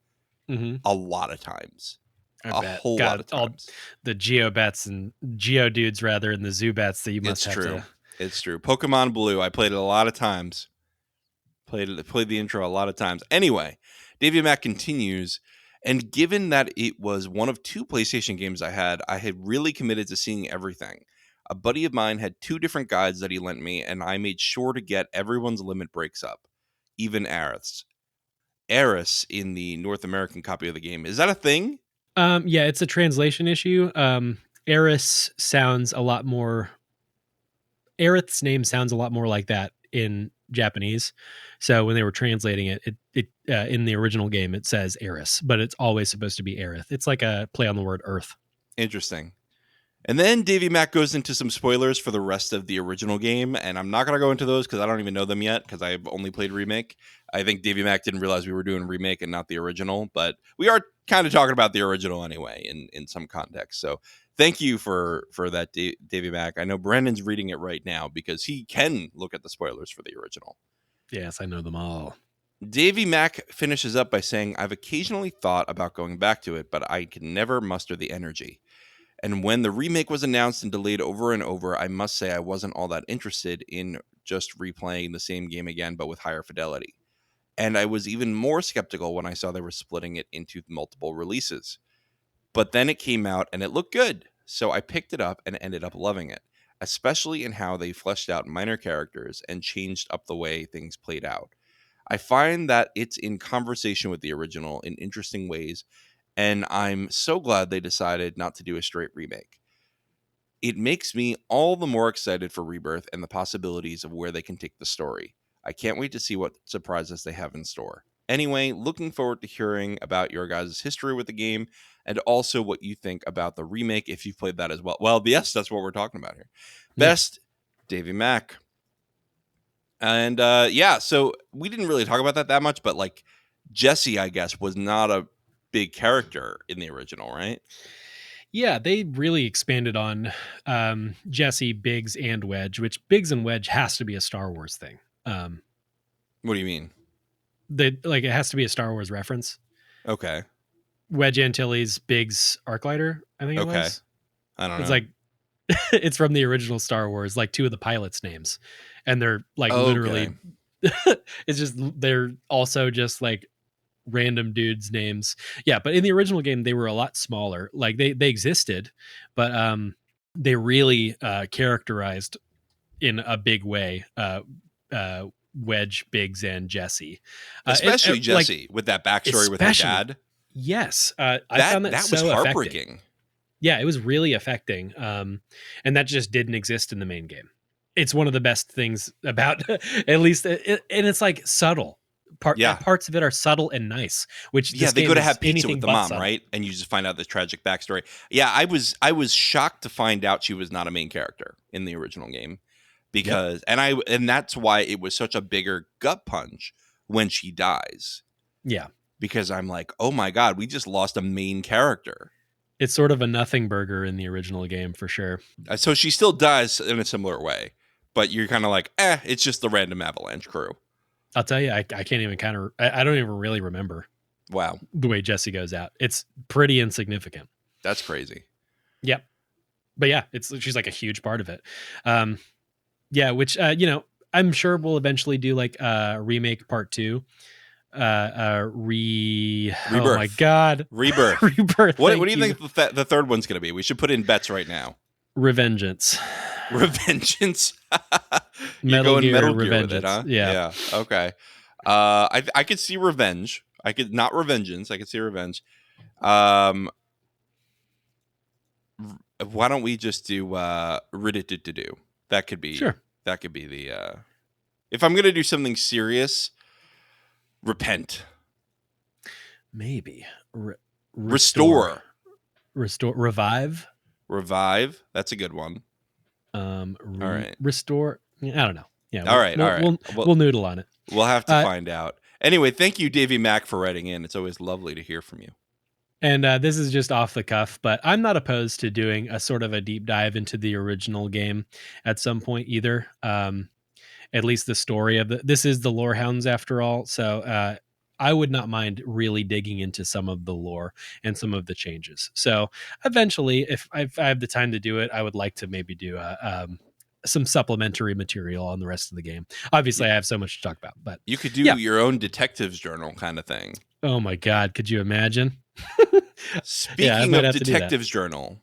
Hmm. a lot of times. I A bet. whole lot God, of all times. the Geobats and Geodudes rather, and the Zubats that you It's must have true. to. It's true. Pokemon Blue, I played it a lot of times. Played the intro a lot of times. Anyway, Davey Mack continues, and given that it was one of 2 PlayStation games I had really committed to seeing everything. A buddy of mine had 2 different guides that he lent me, and I made sure to get everyone's limit breaks up, even Aerith's. Aerith in the North American copy of the game. Is that a thing? Yeah, it's a translation issue. Eris sounds a lot more. Aerith's name sounds a lot more like that in Japanese. So when they were translating it in the original game it says Eris, but it's always supposed to be Aerith. It's like a play on the word Earth. Interesting. And then Davy Mack goes into some spoilers for the rest of the original game, and I'm not going to go into those because I don't even know them yet because I've only played Remake. I think Davy Mack didn't realize we were doing Remake and not the original, but we are kind of talking about the original anyway in some context. So thank you for that, Davy Mack. I know Brandon's reading it right now because he can look at the spoilers for the original. Yes, I know them all. Davy Mack finishes up by saying, I've occasionally thought about going back to it, but I can never muster the energy. And when the remake was announced and delayed over and over, I must say I wasn't all that interested in just replaying the same game again, but with higher fidelity. And I was even more skeptical when I saw they were splitting it into multiple releases. But then it came out and it looked good. So I picked it up and ended up loving it, especially in how they fleshed out minor characters and changed up the way things played out. I find that it's in conversation with the original in interesting ways, and I'm so glad they decided not to do a straight remake. It makes me all the more excited for Rebirth and the possibilities of where they can take the story. I can't wait to see what surprises they have in store. Anyway, looking forward to hearing about your guys' history with the game and also what you think about the remake if you've played that as well. Well, yes, that's what we're talking about here. Yeah. Best, Davy Mack. And yeah, so we didn't really talk about that much, but like Jesse, I guess, was not a big character in the original, right? Yeah, they really expanded on Jesse, Biggs, and Wedge, which Biggs and Wedge has to be a Star Wars thing. Um, What do you mean? like it has to be a Star Wars reference. Okay. Wedge Antilles, Biggs Arclighter, I think it Okay. was. I don't It's know. like it's from the original Star Wars, like two of the pilots' names, and they're like Okay. literally. It's just they're also just like random dudes' names. Yeah, but in the original game, they were a lot smaller. Like they existed, but they really characterized in a big way. Uh, Wedge, Biggs, and Jesse. Especially Like Jessie with that backstory with her especially dad. yes, I found That that that was so affecting. heartbreaking. Yeah, it was really affecting, and that just didn't exist in the main game. It's one of the best things about, at least, and it's like subtle. Yeah. Parts of it are subtle and nice, which Yeah, this they go game to is have pizza with anything the but mom, subtle. right? And you just find out this tragic backstory. Yeah, I was shocked to find out she was not a main character in the original game Yep. because and that's why it was such a bigger gut punch when she dies, Yeah, because I'm like, "Oh my god, we just lost a main character." it's sort of a nothing burger in the original game for sure. So she still dies in a similar way, but you're kind of like, it's just the random avalanche crew. I'll tell you, I can't even I don't even really remember Wow, the way Jesse goes out. It's pretty insignificant. that's crazy. Yep. But yeah, she's like a huge part of it. Um, yeah, which I'm sure we'll eventually do like remake part two. Oh my Rebirth. god. Rebirth. Rebirth, What do thank you you. think the third one's going to be? We should put in bets right now. Revengeance. Revengeance. You're Metal going Gear Metal Gear with it, Revengeance. huh? Yeah. Yeah. Okay. I could see Revenge. I could not Revengeance. I could see Revenge. Um, why don't we just do Riddick-do-do-do? That could be Sure. the if I'm gonna do something serious, Repent. Maybe. Restore. Restore. Revive. Revive. That's a good one. All right. Restore. I don't know. Yeah, All right. All right. we'll noodle on it. We'll have to find out. Anyway, thank you, Davey Mack, for writing in. It's always lovely to hear from you. And this is just off the cuff, but I'm not opposed to doing a sort of a deep dive into the original game at some point either. At least the story of this is the Lorehounds after all, so I would not mind really digging into some of the lore and some of the changes. So eventually, if I have the time to do it, I would like to maybe do some supplementary material on the rest of the game. Obviously, I have so much to talk about, but You could do yeah. your own detective's journal kind of thing. Oh my god, could you imagine? Speaking of detective's journal,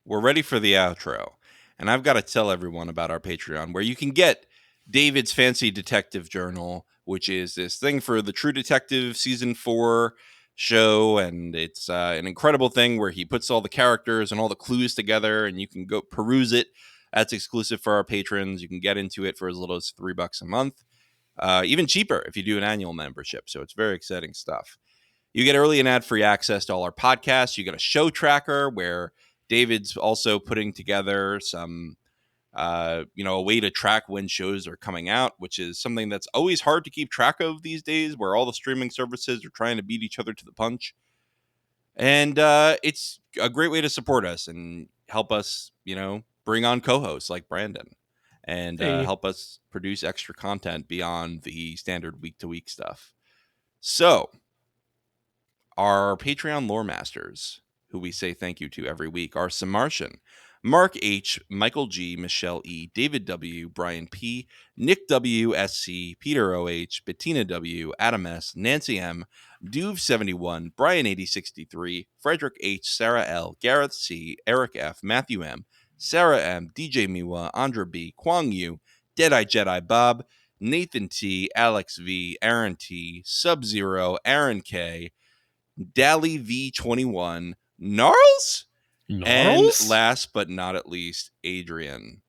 we're ready for the outro. And I've got to tell everyone about our Patreon, where you can get David's fancy detective journal, which is this thing for the True Detective season 4 show. And it's an incredible thing where he puts all the characters and all the clues together, and you can go peruse it. That's exclusive for our patrons. You can get into it for as little as $3 a month. Even cheaper if you do an annual membership. So it's very exciting stuff. You get early and ad-free access to all our podcasts. You get a show tracker where David's also putting together some, a way to track when shows are coming out, which is something that's always hard to keep track of these days, where all the streaming services are trying to beat each other to the punch. And it's a great way to support us and help us, bring on co-hosts like Brandon and Hey. help us produce extra content beyond the standard week-to-week stuff. So, our Patreon lore masters, who we say thank you to every week, are Samartian, Mark H, Michael G, Michelle E, David W, Brian P, Nick W, SC, Peter OH, Bettina W, Adam S, Nancy M, Duve71, Brian 8063, Frederick H, Sarah L, Gareth C, Eric F, Matthew M, Sarah M, DJ Miwa, Andra B, Kwang Yu, Deadeye Jedi Bob, Nathan T, Alex V, Aaron T, Sub Zero, Aaron K, Dally V21, Gnarls, and Gnarls? last but not at least, Adrian.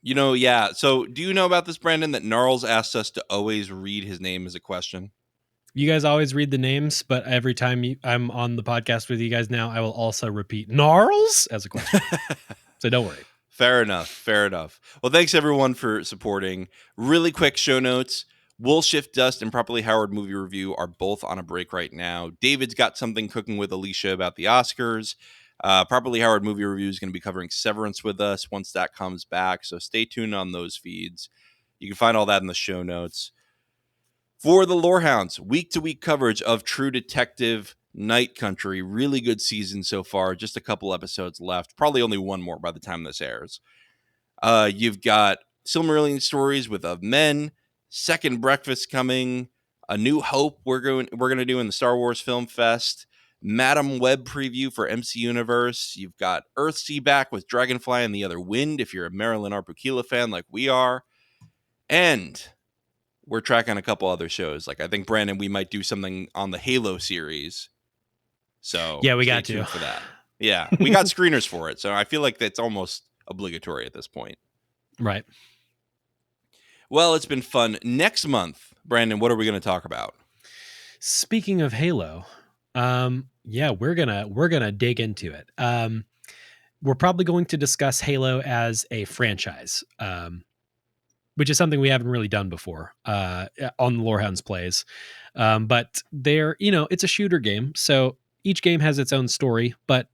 Yeah. So, do you know about this, Brandon, that Gnarls asked us to always read his name as a question? You guys always read the names, but every time I'm on the podcast with you guys now, I will also repeat Gnarls as a question. So don't worry. Fair enough. Fair enough. Well, thanks everyone for supporting. Really quick show notes. Will Shift Dust and Properly Howard Movie Review are both on a break right now. David's got something cooking with Elysia about the Oscars. Properly Howard Movie Review is going to be covering Severance with us once that comes back. So stay tuned on those feeds. You can find all that in the show notes. For the Lorehounds, week-to-week coverage of True Detective Night Country. Really good season so far. Just a couple episodes left. Probably only one more by the time this airs. You've got Silmarillion stories with Of Men, Second Breakfast coming, A New Hope we're going to do in the Star Wars Film Fest, Madam Web preview for MC Universe. You've got Earthsea back with Dragonfly and the Other Wind if you're a Marilyn Arpukila fan like we are. And we're tracking a couple other shows. Like I think, Brandon, we might do something on the Halo series. So yeah, we stay got tuned to for that. Yeah, we got screeners for it. So I feel like that's almost obligatory at this point. Right. Well, it's been fun. Next month, Brandon, what are we going to talk about? Speaking of Halo, we're gonna dig into it. We're probably going to discuss Halo as a franchise, which is something we haven't really done before on the Lorehounds plays. But it's a shooter game, so each game has its own story, but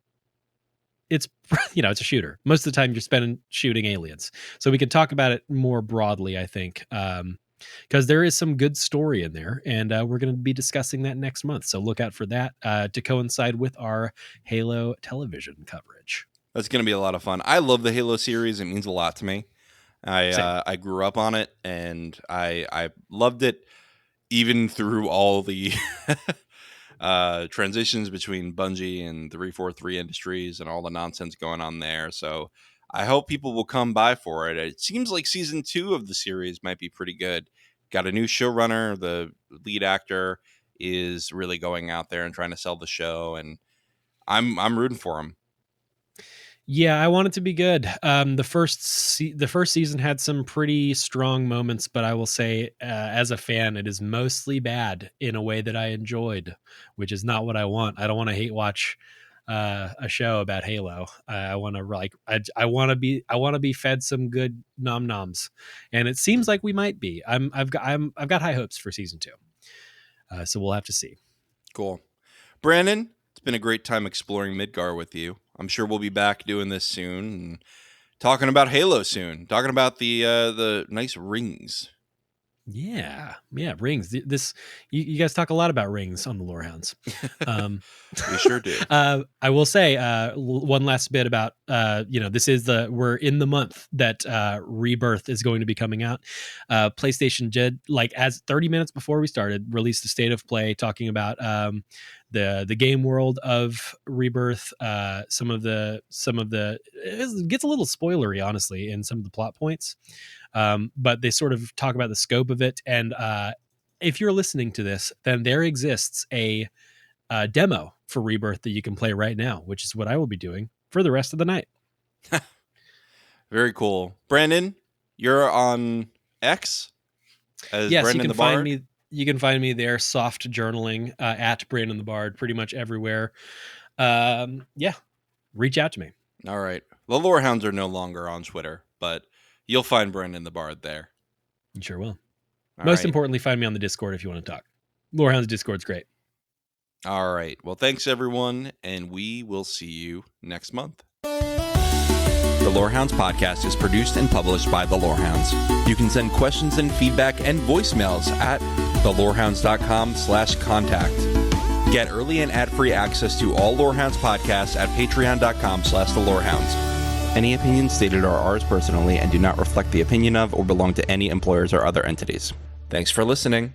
it's it's a shooter. Most of the time you're spending shooting aliens. So we can talk about it more broadly, I think, because there is some good story in there, and we're going to be discussing that next month. So look out for that to coincide with our Halo television coverage. That's going to be a lot of fun. I love the Halo series. It means a lot to me. I grew up on it, and I loved it even through all the transitions between Bungie and 343 Industries and all the nonsense going on there. So I hope people will come by for it. It seems like season 2 of the series might be pretty good. Got a new showrunner. The lead actor is really going out there and trying to sell the show, and I'm rooting for him. Yeah, I want it to be good. The first season had some pretty strong moments, but I will say, as a fan, it is mostly bad in a way that I enjoyed, which is not what I want. I don't want to hate watch a show about Halo. I want to I want to be fed some good nom noms, and it seems like we might be. I've got high hopes for season 2, so we'll have to see. Cool, Brandon. It's been a great time exploring Midgar with you. I'm sure we'll be back doing this soon and talking about Halo soon. Talking about the nice rings. Yeah, rings. You guys talk a lot about rings on the Lorehounds. We sure do. I will say one last bit about we're in the month that Rebirth is going to be coming out. PlayStation did, like, as 30 minutes before we started, released a state of play talking about the game world of Rebirth. Some of the it gets a little spoilery, honestly, in some of the plot points. But they sort of talk about the scope of it. And if you're listening to this, then there exists a demo for Rebirth that you can play right now, which is what I will be doing for the rest of the night. Very cool. Brandon, you're on X as yes, Brandon you can the Bard? find me. You can find me there, soft journaling at Brandon the Bard, pretty much everywhere. Reach out to me. All right. The Lorehounds are no longer on Twitter, but you'll find Brandon the Bard there. You sure will. All Most right. importantly, find me on the Discord if you want to talk. Lorehounds Discord's great. All right. Well, thanks, everyone, and we will see you next month. The Lorehounds podcast is produced and published by The Lorehounds. You can send questions and feedback and voicemails at thelorehounds.com/contact. Get early and ad-free access to all Lorehounds podcasts at patreon.com/thelorehounds. Any opinions stated are ours personally and do not reflect the opinion of or belong to any employers or other entities. Thanks for listening.